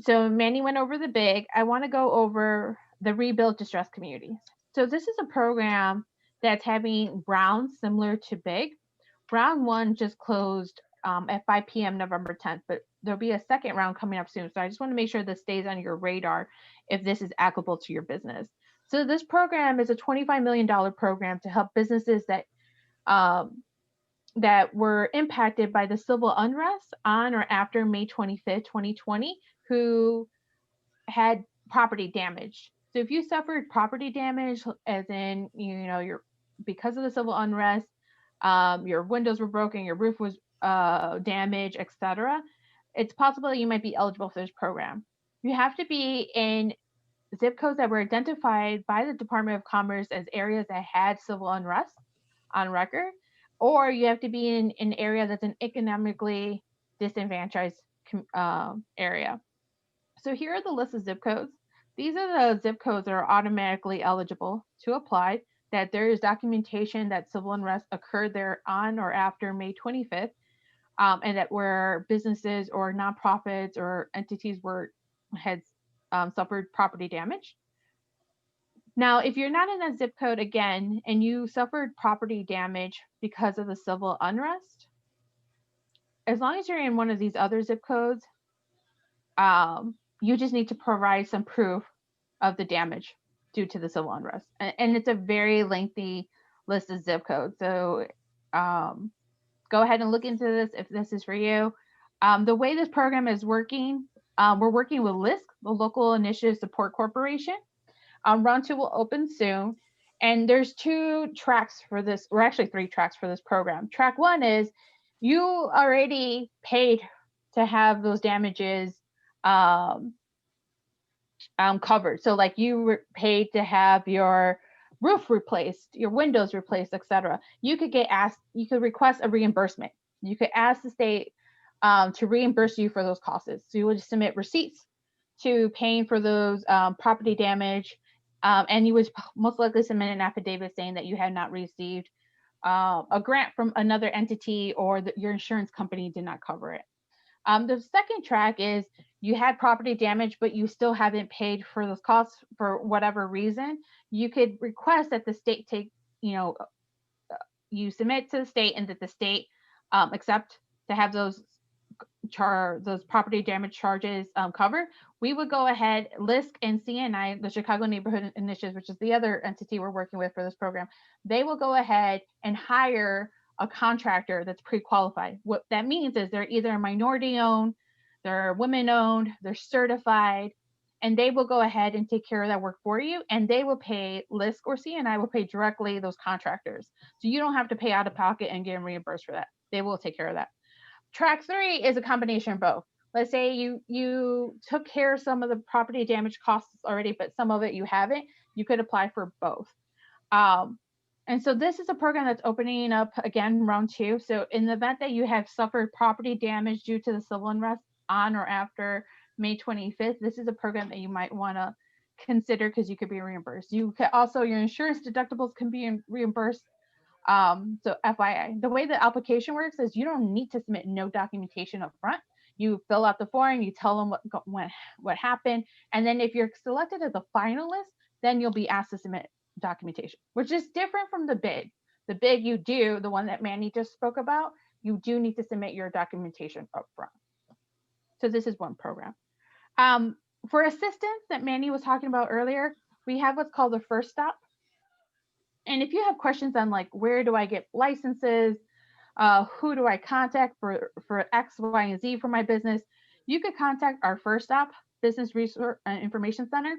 So Manny went over the big. I want to go over the Rebuild Distressed Communities. So this is a program that's having rounds similar to big. Round 1 just closed at 5 p.m. November 10th, but there'll be a second round coming up soon. So I just want to make sure this stays on your radar if this is applicable to your business. So this program is a $25 million program to help businesses that that were impacted by the civil unrest on or after May 25th, 2020, who had property damage. So if you suffered property damage, as in, because of the civil unrest, your windows were broken, your roof was damaged, etc., it's possible that you might be eligible for this program. You have to be in zip codes that were identified by the Department of Commerce as areas that had civil unrest on record, or you have to be in an area that's an economically disadvantaged area. So here are the list of zip codes. These are the zip codes that are automatically eligible to apply, that there is documentation that civil unrest occurred there on or after May 25th, and that where businesses or nonprofits or entities had suffered property damage. Now, if you're not in that zip code again, and you suffered property damage because of the civil unrest, as long as you're in one of these other zip codes, you just need to provide some proof of the damage due to the civil unrest. And it's a very lengthy list of zip codes. So go ahead and look into this if this is for you. The way this program is working, we're working with LISC, the Local Initiative Support Corporation. Round 2 will open soon. And there's 2 tracks for this, or actually 3 tracks for this program. Track 1 is you already paid to have those damages covered. So like you paid to have your roof replaced, your windows replaced, etc. You could request a reimbursement. You could ask the state to reimburse you for those costs. So you would submit receipts to paying for those property damage, and you would most likely submit an affidavit saying that you had not received a grant from another entity, or that your insurance company did not cover it. The second track is you had property damage, but you still haven't paid for those costs for whatever reason. You could request that the state you submit to the state, and that the state accept to have those property damage charges covered. We would go ahead, LISC and CNI, the Chicago Neighborhood Initiative, which is the other entity we're working with for this program, they will go ahead and hire a contractor that's pre-qualified. What that means is they're either minority owned, they're women owned, they're certified, and they will go ahead and take care of that work for you, and they will pay, LISC or CNI will pay directly those contractors. So you don't have to pay out of pocket and get reimbursed for that. They will take care of that. Track 3 is a combination of both. Let's say you took care of some of the property damage costs already, but some of it you haven't. You could apply for both. And so this is a program that's opening up again, round 2. So in the event that you have suffered property damage due to the civil unrest on or after May 25th, this is a program that you might want to consider, because you could be reimbursed. You could also, your insurance deductibles can be reimbursed. So FYI, the way the application works is you don't need to submit no documentation up front. You fill out the form, you tell them what happened, and then if you're selected as a finalist, then you'll be asked to submit documentation, which is different from the bid. The big, you do, the one that Manny just spoke about, you do need to submit your documentation up front. So this is one program. For assistance that Manny was talking about earlier, we have what's called the First Stop. And if you have questions on like, where do I get licenses? Who do I contact for X, Y, and Z for my business? You could contact our First Stop Business Resource Information Center.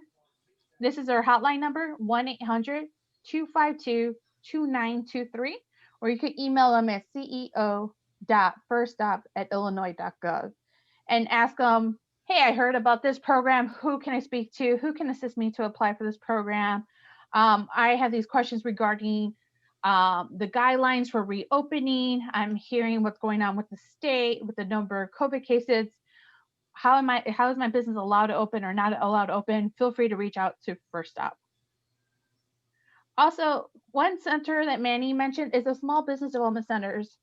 This is our hotline number, 1-800-252-2923, or you could email them at ceo.firststop@illinois.gov and ask them, hey, I heard about this program. Who can I speak to? Who can assist me to apply for this program? I have these questions regarding the guidelines for reopening. I'm hearing what's going on with the state, with the number of COVID cases. How is my business allowed to open or not allowed to open? Feel free to reach out to First Stop. Also, one center that Manny mentioned is the Small Business Development Centers,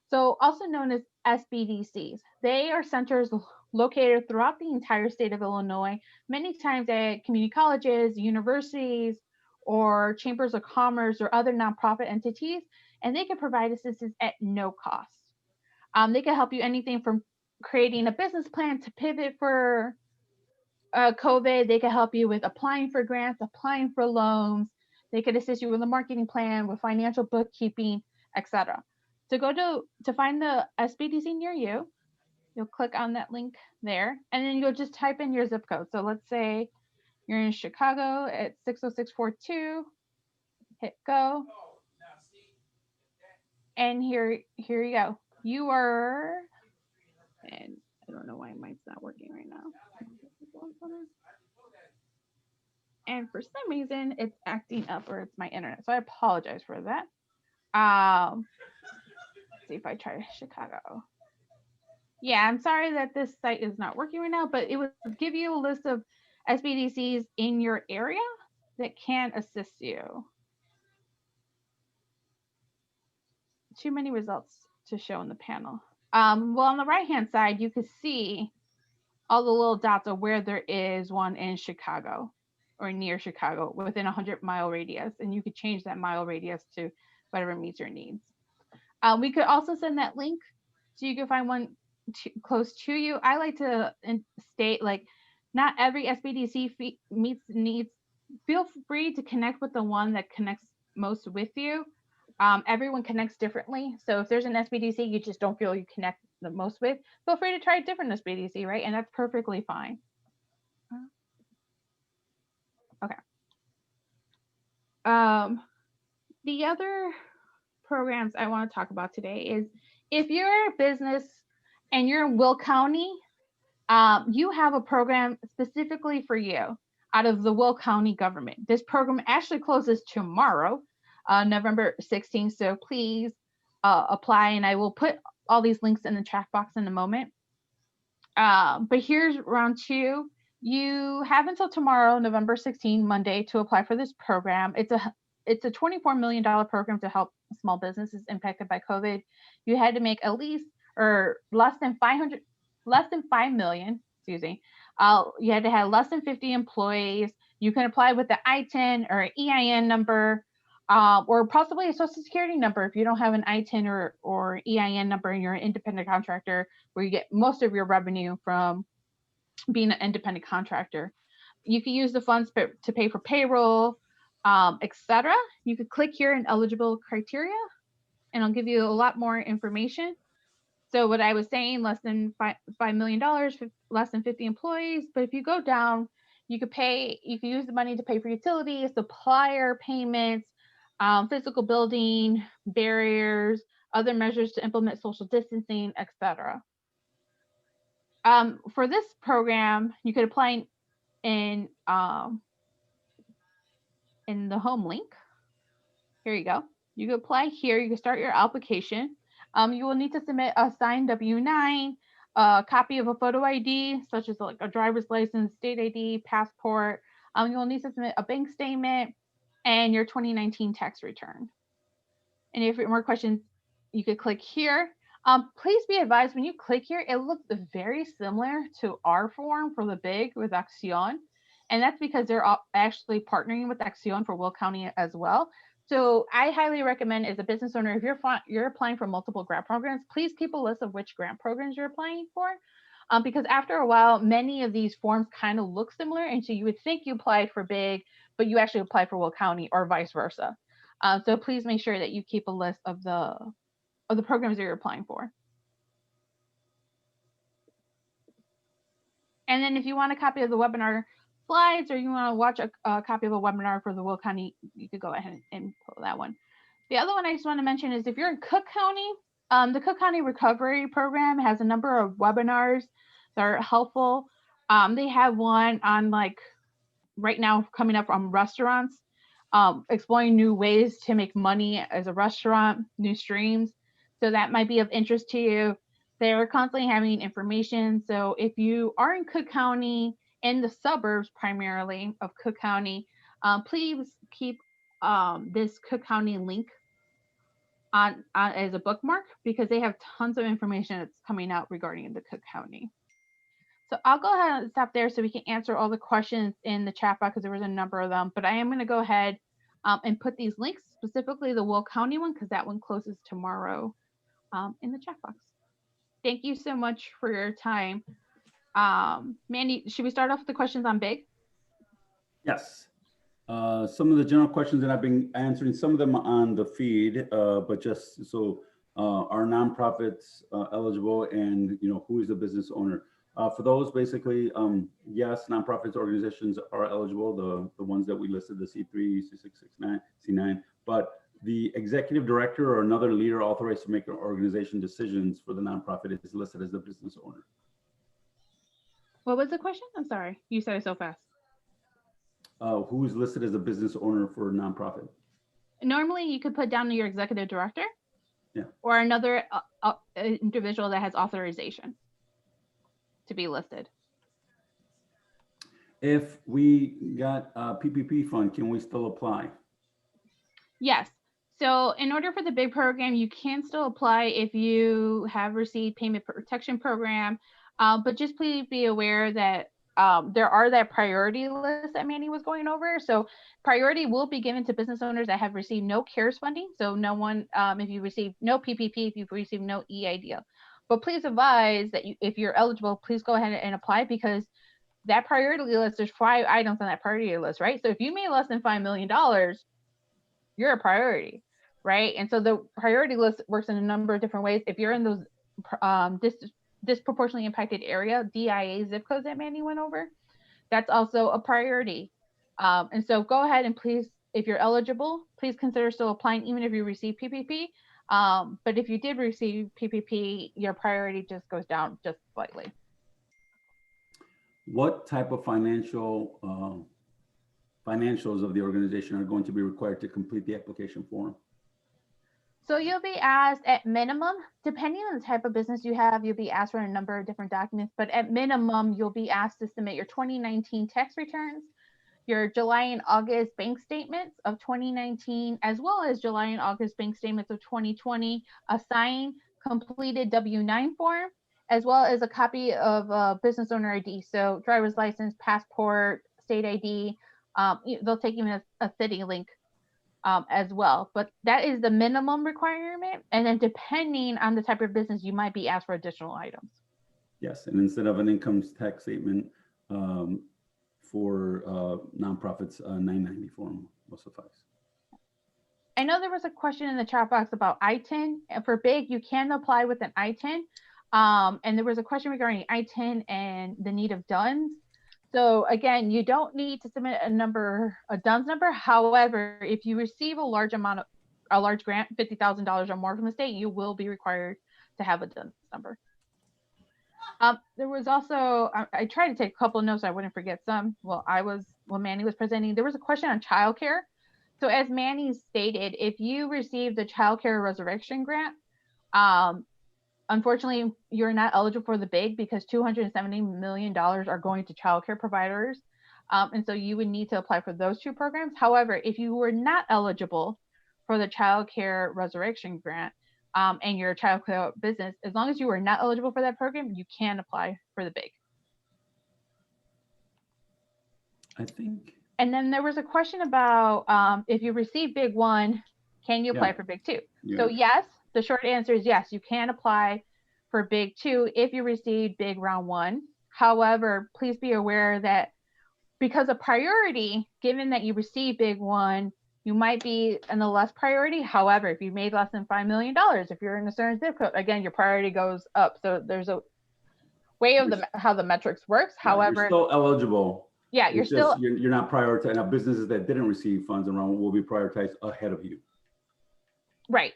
so also known as SBDCs. They are centers located throughout the entire state of Illinois, many times at community colleges, universities, or chambers of commerce or other nonprofit entities, and they can provide assistance at no cost. They can help you anything from creating a business plan to pivot for COVID. They can help you with applying for grants, applying for loans. They could assist you with a marketing plan, with financial bookkeeping, etc. To find the SBDC near you, you'll click on that link there, and then you'll just type in your zip code. So let's say you're in Chicago at 60642, hit go, and here you go. You are, and I don't know why mine's not working right now. And for some reason, it's acting up, or it's my internet. So I apologize for that. Let's see if I try Chicago. Yeah, I'm sorry that this site is not working right now, but it would give you a list of SBDCs in your area that can assist you. Too many results to show in the panel. Well, on the right-hand side, you can see all the little dots of where there is one in Chicago or near Chicago within a 100-mile radius, and you could change that mile radius to whatever meets your needs. We could also send that link so you can find one close to you. I like to state, like, not every SBDC meets needs. Feel free to connect with the one that connects most with you. Everyone connects differently. So if there's an SBDC you just don't feel you connect the most with, feel free to try a different SBDC, right? And that's perfectly fine. Okay. The other programs I want to talk about today is, if you're a business and you're in Will County, you have a program specifically for you out of the Will County government. This program actually closes tomorrow, November 16th. So please apply, and I will put all these links in the chat box in a moment. But here's round two. You have until tomorrow, November 16th, Monday, to apply for this program. It's a $24 million program to help small businesses impacted by COVID. You had to make at least, or less than 5 million, excuse me. You had to have less than 50 employees. You can apply with the Itin or EIN number, or possibly a social security number if you don't have an Itin or EIN number and you're an independent contractor, where you get most of your revenue from being an independent contractor. You can use the funds to pay for payroll, etc. You could click here in Eligibility Criteria, and I'll give you a lot more information. So what I was saying, less than $5 million, less than 50 employees. But if you go down, you could use the money to pay for utilities, supplier payments, physical building, barriers, other measures to implement social distancing, etc. For this program, you could apply in the home link. Here you go. You can apply here. You can start your application. You will need to submit a signed W-9, a copy of a photo ID, such as like a driver's license, state ID, passport. You will need to submit a bank statement and your 2019 tax return. And if you have more questions, you could click here. Please be advised, when you click here, it looks very similar to our form for the big with Acción. And that's because they're actually partnering with Acción for Will County as well. So I highly recommend, as a business owner, if you're applying for multiple grant programs, please keep a list of which grant programs you're applying for. Because after a while, many of these forms kind of look similar. And so you would think you applied for big, but you actually applied for Will County or vice versa. So please make sure that you keep a list of the programs that you're applying for. And then if you want a copy of the webinar slides, or you want to watch a copy of a webinar for the Will County, you could go ahead and pull that one. The other one I just want to mention is if you're in Cook County, the Cook County Recovery Program has a number of webinars that are helpful. They have one on, like, right now coming up on restaurants, exploring new ways to make money as a restaurant, new streams. So that might be of interest to you. They're constantly having information. So if you are in Cook County, in the suburbs primarily of Cook County, please keep this Cook County link on as a bookmark, because they have tons of information that's coming out regarding the Cook County. So I'll go ahead and stop there so we can answer all the questions in the chat box, because there was a number of them. But I am going to go ahead and put these links, specifically the Will County one, because that one closes tomorrow, in the chat box. Thank you so much for your time. Mandy, should we start off with the questions on big? Yes. Some of the general questions that I've been answering, some of them on the feed, but just so are nonprofits eligible, and who is the business owner? For those, basically, yes, nonprofits organizations are eligible, the ones that we listed, the C3, C669, C9, but the executive director or another leader authorized to make organization decisions for the nonprofit is listed as the business owner. What was the question? I'm sorry, you said it so fast. Who is listed as a business owner for a nonprofit? Normally, you could put down your executive director, yeah, or another individual that has authorization to be listed. If we got a PPP fund, can we still apply? Yes. So in order for the big program, you can still apply if you have received payment protection program, but just please be aware that there are that priority list that Manny was going over. So priority will be given to business owners that have received no CARES funding. So no one, if you receive no PPP, if you've received no EIDL. But please advise that if you're eligible, please go ahead and apply, because that priority list, there's 5 items on that priority list, right? So if you made less than $5 million, you're a priority, right? And so the priority list works in a number of different ways. If you're in those disproportionately impacted area, DIA zip codes that Mandy went over, that's also a priority. And so go ahead and please, if you're eligible, please consider still applying, even if you receive PPP. But if you did receive PPP, your priority just goes down just slightly. What type of financials of the organization are going to be required to complete the application form? So you'll be asked at minimum, depending on the type of business you have, you'll be asked for a number of different documents, but at minimum, you'll be asked to submit your 2019 tax returns, your July and August bank statements of 2019, as well as July and August bank statements of 2020, a signed, completed W-9 form, as well as a copy of a business owner ID. So driver's license, passport, state ID, they'll take even a city link as well. But that is the minimum requirement. And then depending on the type of business, you might be asked for additional items. Yes, and instead of an income tax statement for nonprofits, 990 form will suffice. I know there was a question in the chat box about Itin. For big, you can apply with an Itin. And there was a question regarding Itin and the need of DUNS. So again, you don't need to submit a DUNS number. However, if you receive a large grant, $50,000 or more from the state, you will be required to have a DUNS number. There was also, I tried to take a couple of notes so I wouldn't forget some. While Manny was presenting, there was a question on childcare. So as Manny stated, if you receive the childcare resurrection grant, unfortunately, you're not eligible for the big, because $270 million are going to childcare providers. And so you would need to apply for those 2 programs. However, if you were not eligible for the childcare resurrection grant and your childcare business, as long as you were not eligible for that program, you can apply for the big. I think. And then there was a question about if you receive Big 1, can you apply for Big 2? Yeah. So yes, the short answer is yes, you can apply for Big 2 if you receive Big Round 1. However, please be aware that because of priority, given that you receive Big 1, you might be in the less priority. However, if you made less than $5 million, if you're in a certain zip code, again, your priority goes up. So there's a way of how the metrics works. However, you're still eligible. Yeah, you're still, you're not prioritized. Now, businesses that didn't receive funds in round 1 will be prioritized ahead of you. Right.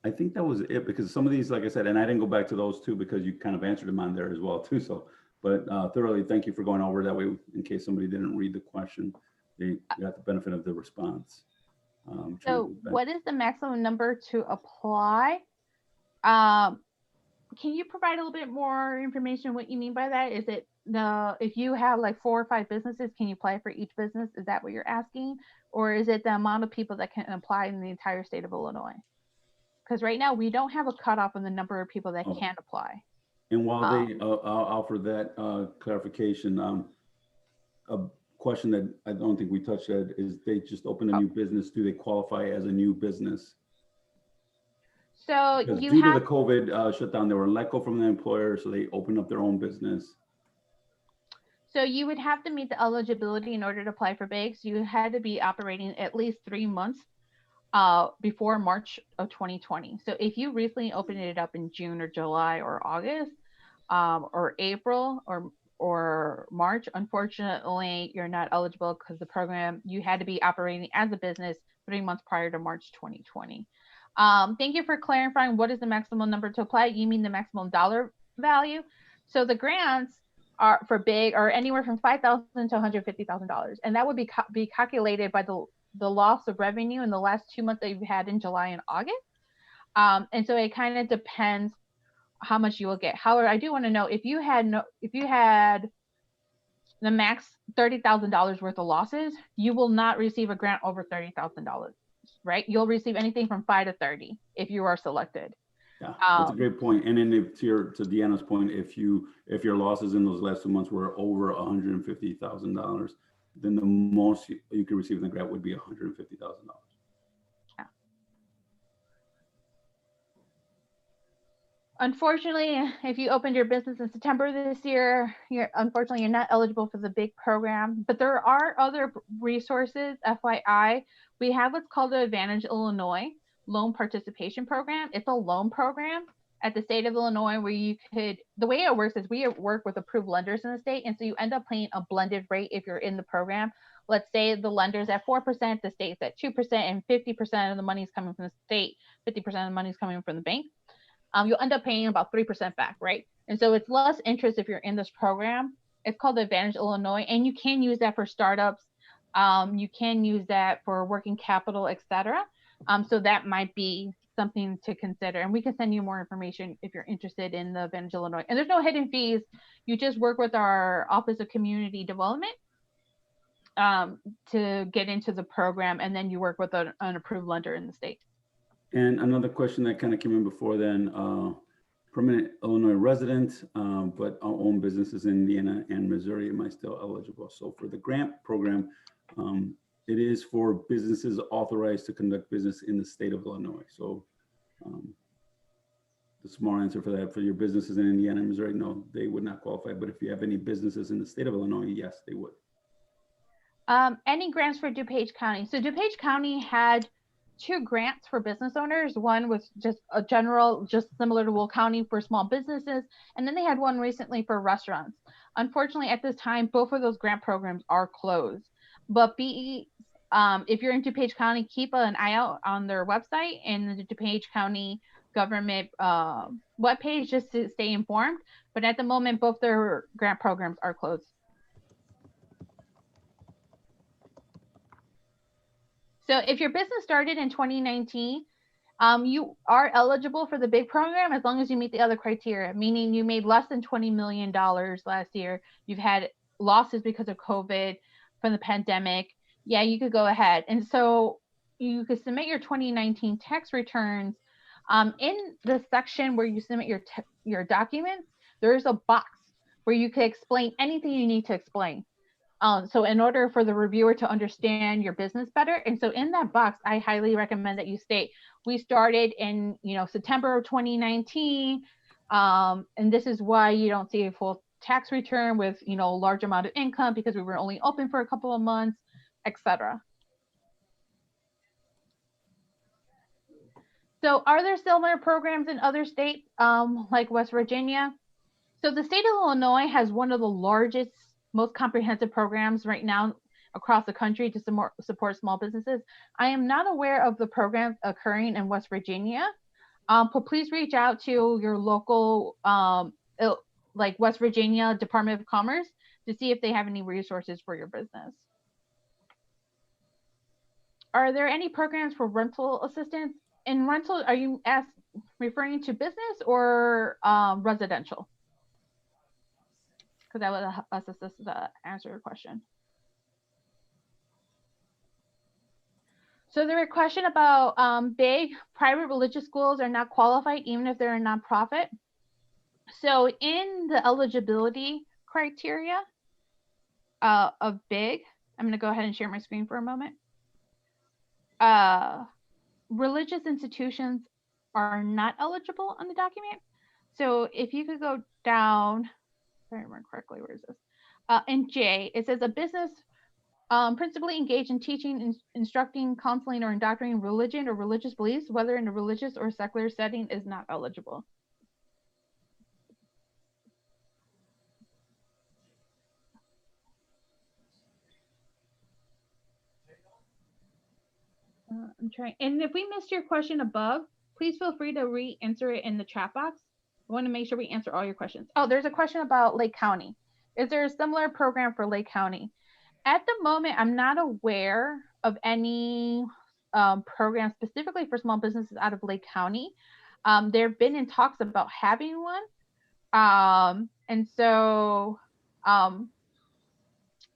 I think that was it, because some of these, like I said, and I didn't go back to those two because you kind of answered them on there as well too. So, but thoroughly, thank you for going over that way. In case somebody didn't read the question, they got the benefit of the response. So what is the maximum number to apply? Can you provide a little bit more information what you mean by that? Is it if you have like 4 or 5 businesses, can you apply for each business? Is that what you're asking? Or is it the amount of people that can apply in the entire state of Illinois? Because right now we don't have a cutoff on the number of people that can apply. And while they offer that clarification, a question that I don't think we touched on is they just opened a new business. Do they qualify as a new business? So Because you due to the COVID shutdown, they were let go from the employer, so they opened up their own business. So you would have to meet the eligibility in order to apply for BIG. So you had to be operating at least 3 months before March of 2020. So if you recently opened it up in June or July or August or April or March, unfortunately, you're not eligible because the program, you had to be operating as a business 3 months prior to March 2020. Thank you for clarifying what is the maximum number to apply. You mean the maximum dollar value. So the grants are for BIG are anywhere from $5,000 to $150,000. And that would be calculated by the loss of revenue in the last 2 months that you've had in July and August. And so it kind of depends how much you will get. However, I do want to know if you had the max $30,000 worth of losses, you will not receive a grant over $30,000, right? You'll receive anything from 5 to 30 if you are selected. Yeah, that's a great point. And then to Deanna's point, if your losses in those last 2 months were over $150,000, then the most you could receive in the grant would be $150,000. Yeah. Unfortunately, if you opened your business in September this year, you're not eligible for the BIG program, but there are other resources. FYI, we have what's called the Advantage Illinois Loan Participation Program. It's a loan program at the state of Illinois where you could, the way it works is we work with approved lenders in the state. And so you end up paying a blended rate if you're in the program. Let's say the lender's at 4%, the state's at 2%, and 50% of the money is coming from the state, 50% of the money is coming from the bank. You'll end up paying about 3% back, right? And so it's less interest if you're in this program. It's called the Advantage Illinois, and you can use that for startups. You can use that for working capital, etc. So that might be something to consider. And we can send you more information if you're interested in the Advantage Illinois. And there's no hidden fees. You just work with our Office of Community Development to get into the program, and then you work with an approved lender in the state. And another question that kind of came in before then, permanent Illinois resident, but own businesses in Indiana and Missouri, am I still eligible? So for the grant program, it is for businesses authorized to conduct business in the state of Illinois. So the small answer for that, for your businesses in Indiana and Missouri, no, they would not qualify. But if you have any businesses in the state of Illinois, yes, they would. Any grants for DuPage County? So DuPage County had 2 grants for business owners. One was just a general, just similar to Will County for small businesses. And then they had one recently for restaurants. Unfortunately, at this time, both of those grant programs are closed. But if you're in DuPage County, keep an eye out on their website and the DuPage County government webpage just to stay informed. But at the moment, both their grant programs are closed. So if your business started in 2019, you are eligible for the BIG program as long as you meet the other criteria, meaning you made less than $20 million last year. You've had losses because of COVID from the pandemic. Yeah, you could go ahead. And so you could submit your 2019 tax returns. In the section where you submit your documents, there's a box where you can explain anything you need to explain. So in order for the reviewer to understand your business better, and so in that box, I highly recommend that you state, we started in, September of 2019, and this is why you don't see a full tax return with, a large amount of income because we were only open for a couple of months, etc. So are there similar programs in other states, like West Virginia? So the state of Illinois has one of the largest, most comprehensive programs right now across the country to support small businesses. I am not aware of the programs occurring in West Virginia, but please reach out to your local, like West Virginia Department of Commerce, to see if they have any resources for your business. Are there any programs for rental assistance? In rental, are you referring to business or residential? Because that would assist us to answer your question. So there were a question about big private religious schools are not qualified even if they're a nonprofit. So in the eligibility criteria of big, I'm going to go ahead and share my screen for a moment. Religious institutions are not eligible on the document. So if you could go down, if I remember correctly, where is this? In J, it says a business principally engaged in teaching, instructing, counseling, or indoctrinating religion or religious beliefs, whether in a religious or secular setting, is not eligible. I'm trying, and if we missed your question above, please feel free to re-answer it in the chat box. I want to make sure we answer all your questions. Oh, there's a question about Lake County. Is there a similar program for Lake County? At the moment, I'm not aware of any program specifically for small businesses out of Lake County. There have been in talks about having one. And so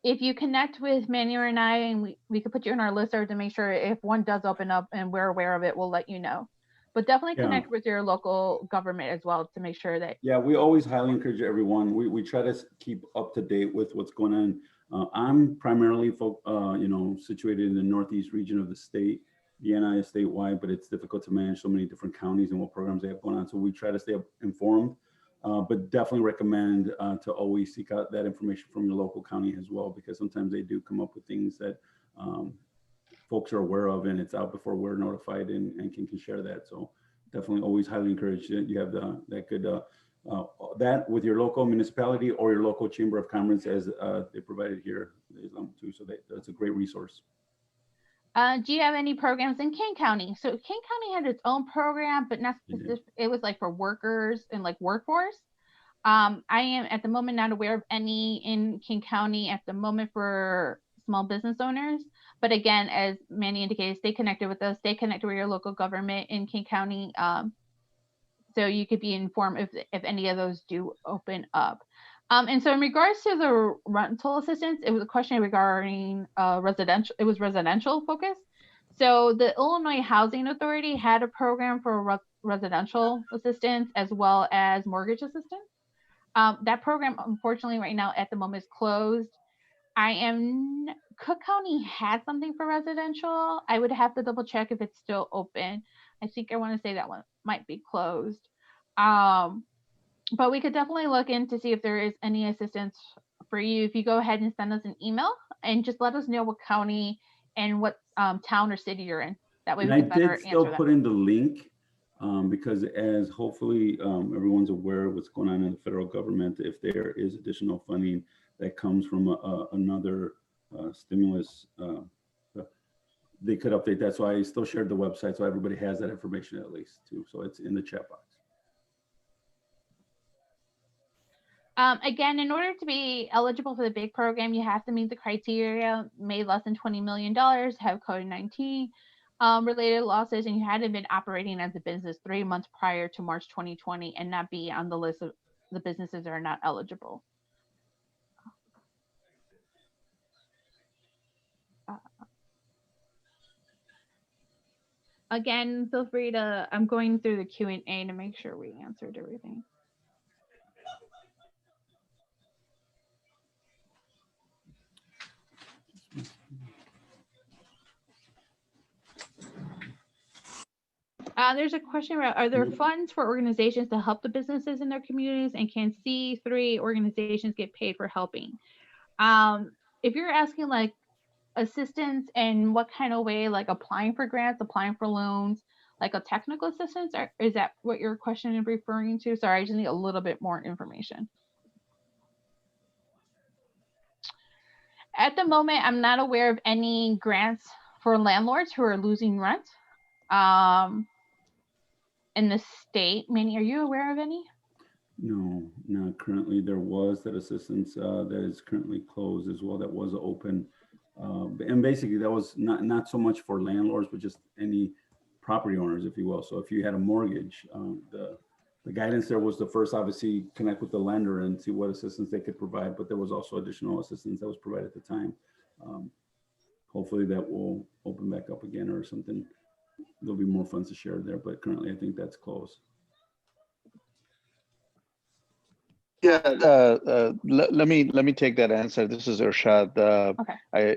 if you connect with Manny and I, and we could put you in our listserv to make sure if one does open up and we're aware of it, we'll let you know. But definitely connect with your local government as well to make sure that. Yeah, we always highly encourage everyone. We try to keep up to date with what's going on. I'm primarily, situated in the Northeast region of the state. DNI is statewide, but it's difficult to manage so many different counties and what programs they have going on. So we try to stay informed, but definitely recommend to always seek out that information from your local county as well, because sometimes they do come up with things that folks are aware of, and it's out before we're notified and can share that. So definitely always highly encourage that you have that good that with your local municipality or your local chamber of commerce, as they provided here too. So that's a great resource. Do you have any programs in King County? So King County had its own program, but not specific. It was like for workers and like workforce. I am at the moment not aware of any in King County at the moment for small business owners. But again, as Manny indicated, stay connected with us, stay connected with your local government in King County. So you could be informed if any of those do open up. And so in regards to the rental assistance, it was a question regarding residential. It was residential focused. So the Illinois Housing Authority had a program for residential assistance as well as mortgage assistance. That program, unfortunately, right now at the moment is closed. Cook County had something for residential. I would have to double check if it's still open. I think I want to say that one might be closed. But we could definitely look in to see if there is any assistance for you. If you go ahead and send us an email and just let us know what county and what town or city you're in. That way we can better answer that. I did still put in the link because as hopefully everyone's aware of what's going on in the federal government, if there is additional funding that comes from another stimulus, they could update that. So I still shared the website so everybody has that information at least too. So it's in the chat box. Again, in order to be eligible for the big program, you have to meet the criteria, made less than $20 million, have COVID-19 related losses, and you hadn't been operating as a business 3 months prior to March 2020 and not be on the list of the businesses that are not eligible. Again, feel free to, I'm going through the Q&A to make sure we answered everything. There's a question about, are there funds for organizations to help the businesses in their communities, and can C3 organizations get paid for helping? If you're asking like assistance in what kind of way, like applying for grants, applying for loans, like a technical assistance, or is that what your question is referring to? Sorry, I just need a little bit more information. At the moment, I'm not aware of any grants for landlords who are losing rent in the state. Manny, are you aware of any? No, not currently. There was that assistance that is currently closed as well. That was open. And basically that was not so much for landlords, but just any property owners, if you will. So if you had a mortgage, the guidance there was to first obviously connect with the lender and see what assistance they could provide, but there was also additional assistance that was provided at the time. Hopefully that will open back up again or something. There'll be more funds to share there, but currently I think that's closed. Yeah, let me take that answer. This is Irshad. Okay.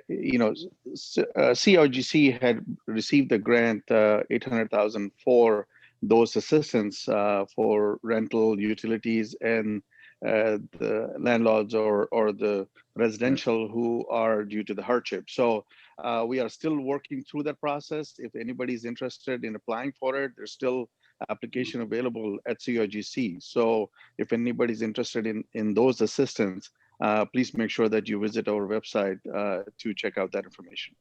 CRGC had received the grant, 800,000 for those assistance for rental, utilities, and the landlords or the residential who are due to the hardship. So we are still working through that process. If anybody's interested in applying for it, there's still application available at CRGC. So if anybody's interested in those assistance, please make sure that you visit our website to check out that information.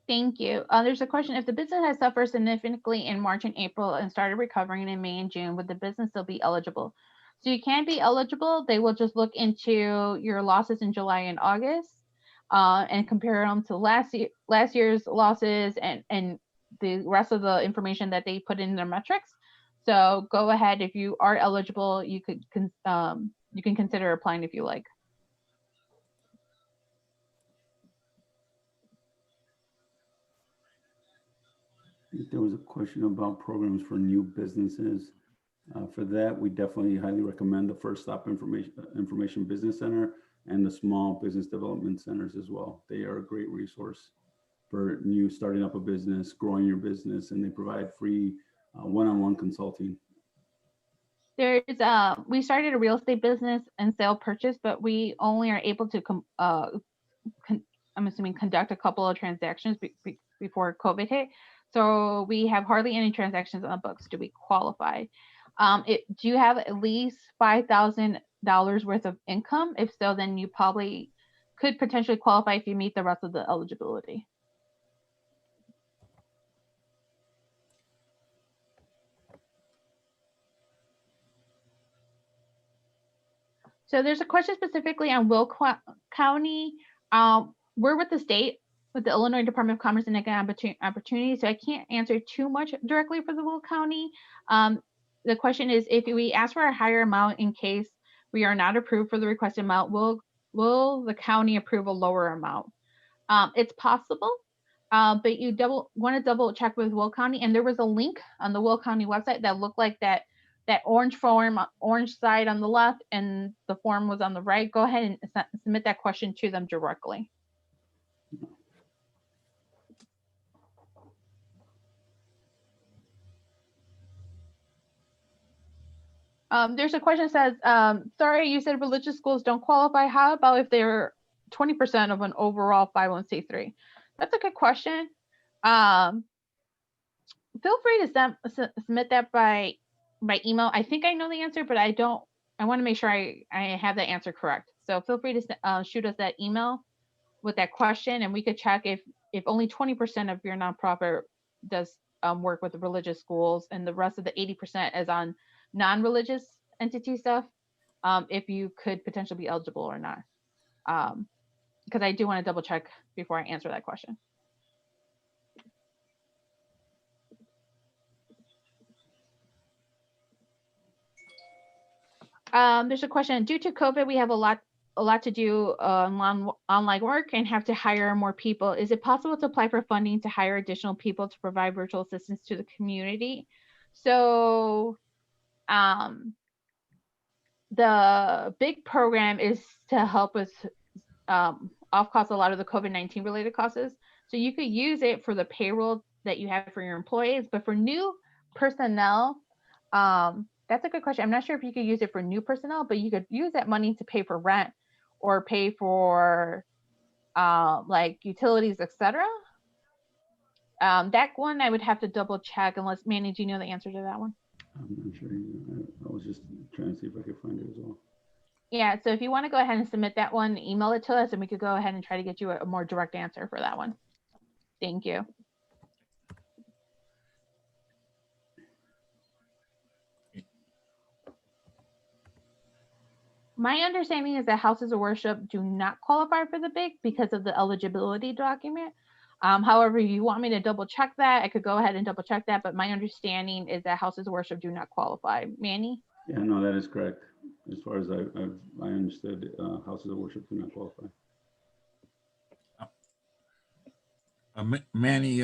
Thank you. There's a question: if the business has suffered significantly in March and April and started recovering in May and June, would the business still be eligible? So you can be eligible. They will just look into your losses in July and August and compare them to last year's losses and the rest of the information that they put in their metrics. So go ahead, if you are eligible, you can consider applying if you like. I think there was a question about programs for new businesses. For that, we definitely highly recommend the First Stop Information Business Center and the Small Business Development Centers as well. They are a great resource for new starting up a business, growing your business, and they provide free one-on-one consulting. There's we started a real estate business and sale purchase, but we only are able to I'm assuming conduct a couple of transactions before COVID hit. So we have hardly any transactions on the books. Do we qualify? Do you have at least $5,000 worth of income? If so, then you probably could potentially qualify if you meet the rest of the eligibility. So there's a question specifically on Will County. We're with the state, with the Illinois Department of Commerce and Economic Opportunity, so I can't answer too much directly for the Will County. The question is, if we ask for a higher amount in case we are not approved for the requested amount, will the county approve a lower amount? It's possible, but you want to double check with Will County. And there was a link on the Will County website that looked like that orange form, orange side on the left, and the form was on the right. Go ahead and submit that question to them directly. There's a question that says, sorry, you said religious schools don't qualify. How about if they're 20% of an overall 501c3? That's a good question. Feel free to submit that by email. I think I know the answer, but I want to make sure I have that answer correct. So feel free to shoot us that email with that question, and we could check if only 20% of your nonprofit does work with the religious schools and the rest of the 80% is on non-religious entity stuff, if you could potentially be eligible or not. Because I do want to double check before I answer that question. There's a question: due to COVID, we have a lot to do online work and have to hire more people. Is it possible to apply for funding to hire additional people to provide virtual assistance to the community? So the big program is to help us off cost a lot of the COVID-19 related costs. So you could use it for the payroll that you have for your employees. But for new personnel, that's a good question. I'm not sure if you could use it for new personnel, but you could use that money to pay for rent or pay for like utilities, etc. That one I would have to double check, unless Manny, do you know the answer to that one? I'm not sure. I was just trying to see if I could find it as well. Yeah, so if you want to go ahead and submit that one, email it to us, and we could go ahead and try to get you a more direct answer for that one. Thank you. My understanding is that houses of worship do not qualify for the BIG because of the eligibility document. However, if you want me to double check that, I could go ahead and double check that, but my understanding is that houses of worship do not qualify. Manny? Yeah, no, that is correct. As far as I understood, houses of worship do not qualify. Manny,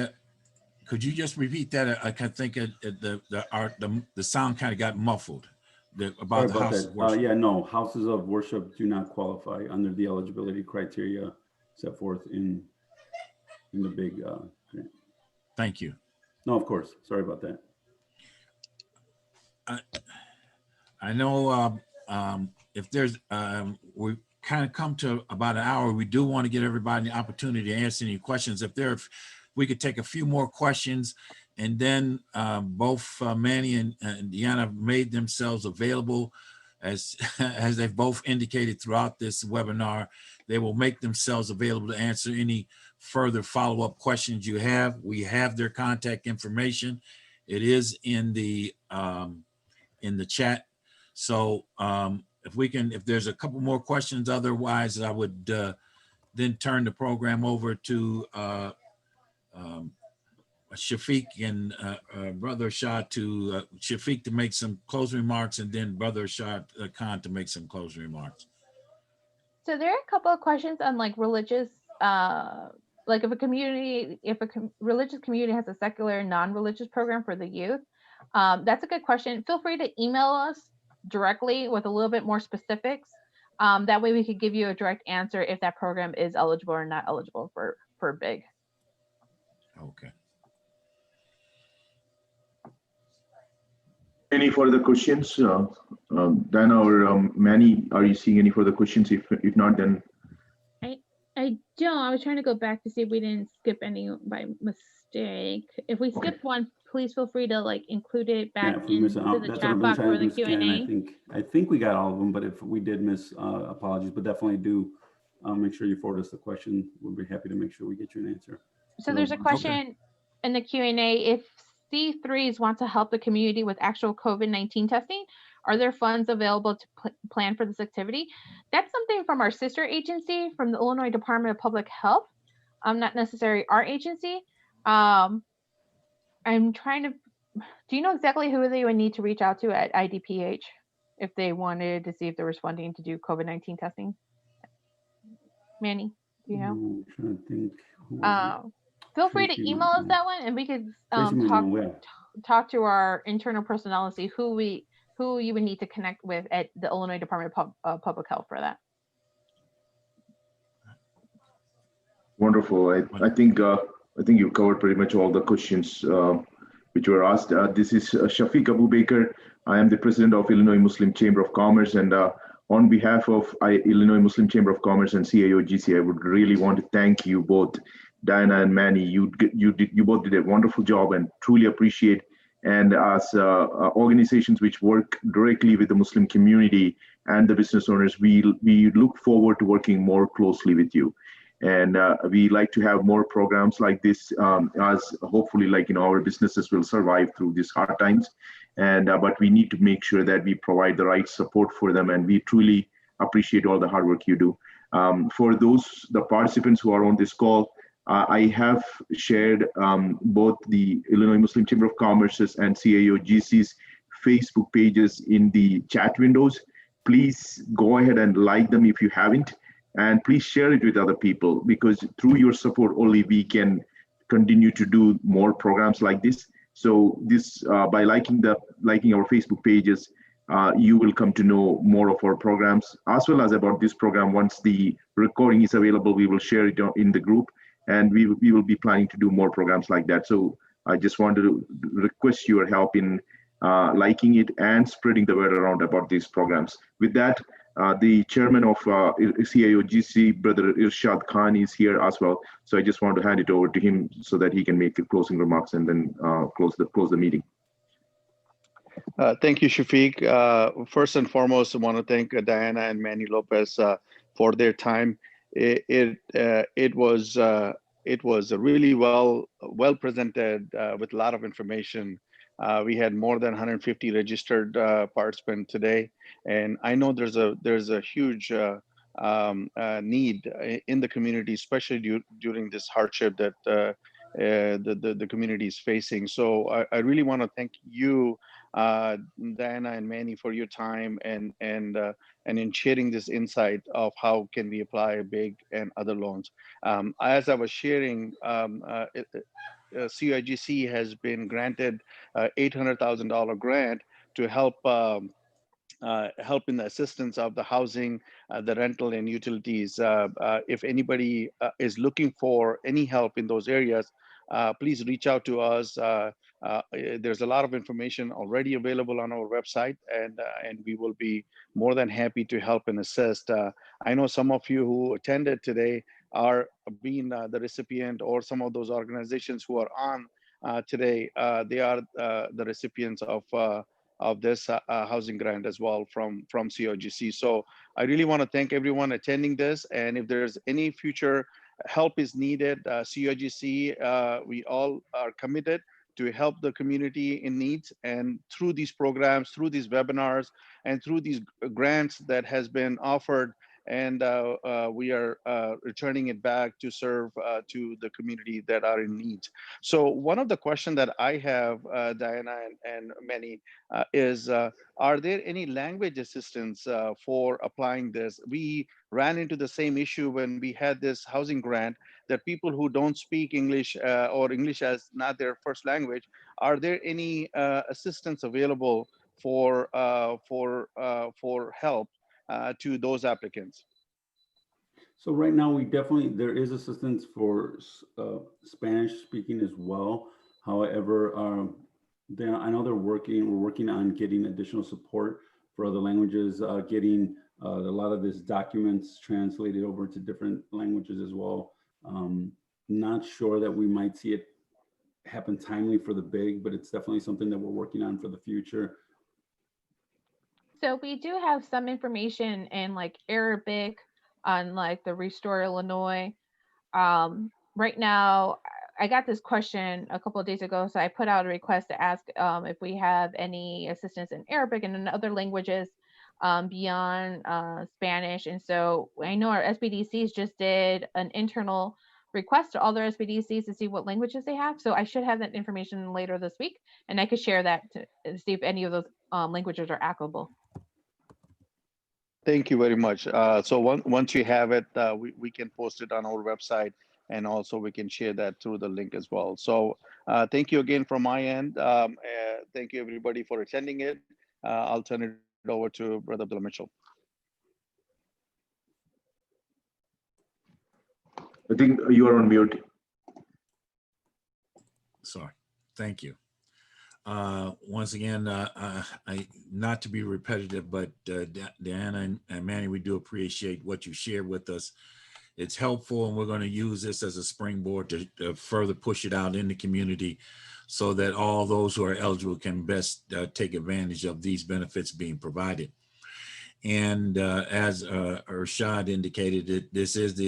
could you just repeat that? I can think the sound kind of got muffled. About the house of worship. Yeah, no, houses of worship do not qualify under the eligibility criteria set forth in the big grant. Thank you. No, of course. Sorry about that. I know if there's we kind of come to about an hour. We do want to get everybody the opportunity to answer any questions. If we could take a few more questions, and then both Manny and Deanna made themselves available, as they've both indicated throughout this webinar. They will make themselves available to answer any further follow-up questions you have. We have their contact information. It is in the chat. So if there's a couple more questions, otherwise I would then turn the program over to Shafiq and Brother Shah Shafiq to make some closing remarks, and then Brother Shah Khan to make some closing remarks. So there are a couple of questions on like religious, like if a religious community has a secular non-religious program for the youth. That's a good question. Feel free to email us directly with a little bit more specifics. That way we could give you a direct answer if that program is eligible or not eligible for BIG. Okay. Any further questions? Dana or Manny, are you seeing any further questions? If not, then. I don't. I was trying to go back to see if we didn't skip any by mistake. If we skipped one, please feel free to like include it back into the chat box for the Q&A. I think we got all of them, but if we did miss, apologies, but definitely do make sure you forward us the question. We'll be happy to make sure we get you an answer. So there's a question in the Q&A. If C3s want to help the community with actual COVID-19 testing, are there funds available to plan for this activity? That's something from our sister agency, from the Illinois Department of Public Health. Not necessarily our agency. I'm trying to, do you know exactly who they would need to reach out to at IDPH if they wanted to see if there was funding to do COVID-19 testing? Manny, do you know? I'm trying to think. Feel free to email us that one, and we could talk to our internal personnel and see who you would need to connect with at the Illinois Department of Public Health for that. Wonderful. I think you covered pretty much all the questions which were asked. This is Shafiq Abu Baker. I am the president of Illinois Muslim Chamber of Commerce, and on behalf of Illinois Muslim Chamber of Commerce and CAOGC, I would really want to thank you both, Diana and Manny. You both did a wonderful job, and truly appreciate. And as organizations which work directly with the Muslim community and the business owners, we look forward to working more closely with you. And we like to have more programs like this, as hopefully, our businesses will survive through these hard times. And but we need to make sure that we provide the right support for them, and we truly appreciate all the hard work you do. For the participants who are on this call, I have shared both the Illinois Muslim Chamber of Commerce's and CAOGC's Facebook pages in the chat windows. Please go ahead and like them if you haven't, and please share it with other people, because through your support only we can continue to do more programs like this. So this by liking our Facebook pages, you will come to know more of our programs, as well as about this program. Once the recording is available, we will share it in the group. And we will be planning to do more programs like that. So I just wanted to request your help in liking it and spreading the word around about these programs. With that, the chairman of CIOGC, Brother Irshad Khan, is here as well. So I just want to hand it over to him so that he can make the closing remarks and then close the meeting. Thank you, Shafiq. First and foremost, I want to thank Diana and Manny Lopez for their time. It was really well presented with a lot of information. We had more than 150 registered participants today, and I know there's a huge need in the community, especially during this hardship that the community is facing. So I really want to thank you, Diana and Manny, for your time and in sharing this insight of how can we apply BIG and other loans. As I was sharing, CIGC has been granted $800,000 grant to help in the assistance of the housing, the rental, and utilities. If anybody is looking for any help in those areas, please reach out to us. There's a lot of information already available on our website, and we will be more than happy to help and assist. I know some of you who attended today are being the recipient, or some of those organizations who are on today, they are the recipients of this housing grant as well from CIGC. So I really want to thank everyone attending this, and if there's any future help is needed, CIGC, we all are committed to help the community in needs, and through these programs, through these webinars, and through these grants that has been offered, and we are returning it back to serve to the community that are in need. So one of the questions that I have, Diana and Manny, is are there any language assistance for applying this? We ran into the same issue when we had this housing grant, that people who don't speak English or English as not their first language, are there any assistance available for help to those applicants? So right now, there is assistance for Spanish speaking as well. However, I know we're working on getting additional support for other languages, getting a lot of these documents translated over to different languages as well. Not sure that we might see it happen timely for the BIG, but it's definitely something that we're working on for the future. So we do have some information in like Arabic on like the Restore Illinois. Right now, I got this question a couple of days ago, so I put out a request to ask if we have any assistance in Arabic and in other languages beyond Spanish. And so I know our SBDCs just did an internal request to all their SBDCs to see what languages they have. So I should have that information later this week, and I could share that to see if any of those languages are applicable. Thank you very much. So once you have it, we can post it on our website, and also we can share that through the link as well. So thank you again from my end. Thank you everybody for attending it. I'll turn it over to Brother Abdullah Mitchell. I think you are on mute. Sorry. Thank you. Once again, not to be repetitive, but Diana and Manny, we do appreciate what you shared with us. It's helpful, and we're going to use this as a springboard to further push it out in the community so that all those who are eligible can best take advantage of these benefits being provided. And as Irshad indicated, this is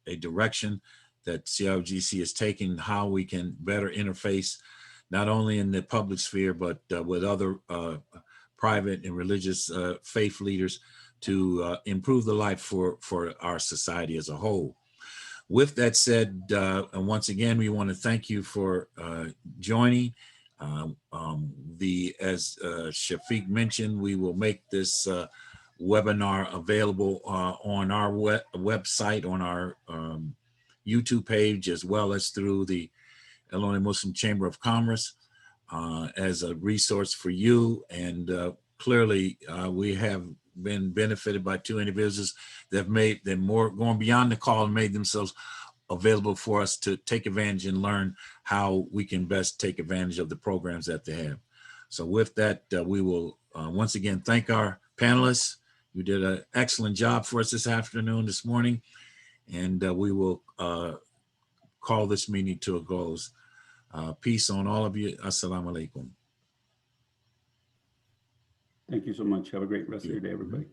a direction that CIOGC is taking, how we can better interface not only in the public sphere, but with other private and religious faith leaders to improve the life for our society as a whole. With that said, and once again, we want to thank you for joining. As Shafiq mentioned, we will make this webinar available on our website, on our YouTube page, as well as through the Illinois Muslim Chamber of Commerce as a resource for you. And clearly we have been benefited by two individuals that have made them more, going beyond the call, and made themselves available for us to take advantage and learn how we can best take advantage of the programs that they have. So with that, we will once again thank our panelists. You did an excellent job for us this morning, and we will call this meeting to a close. Peace on all of you. Assalamu alaikum. Thank you so much. Have a great rest of your day, everybody.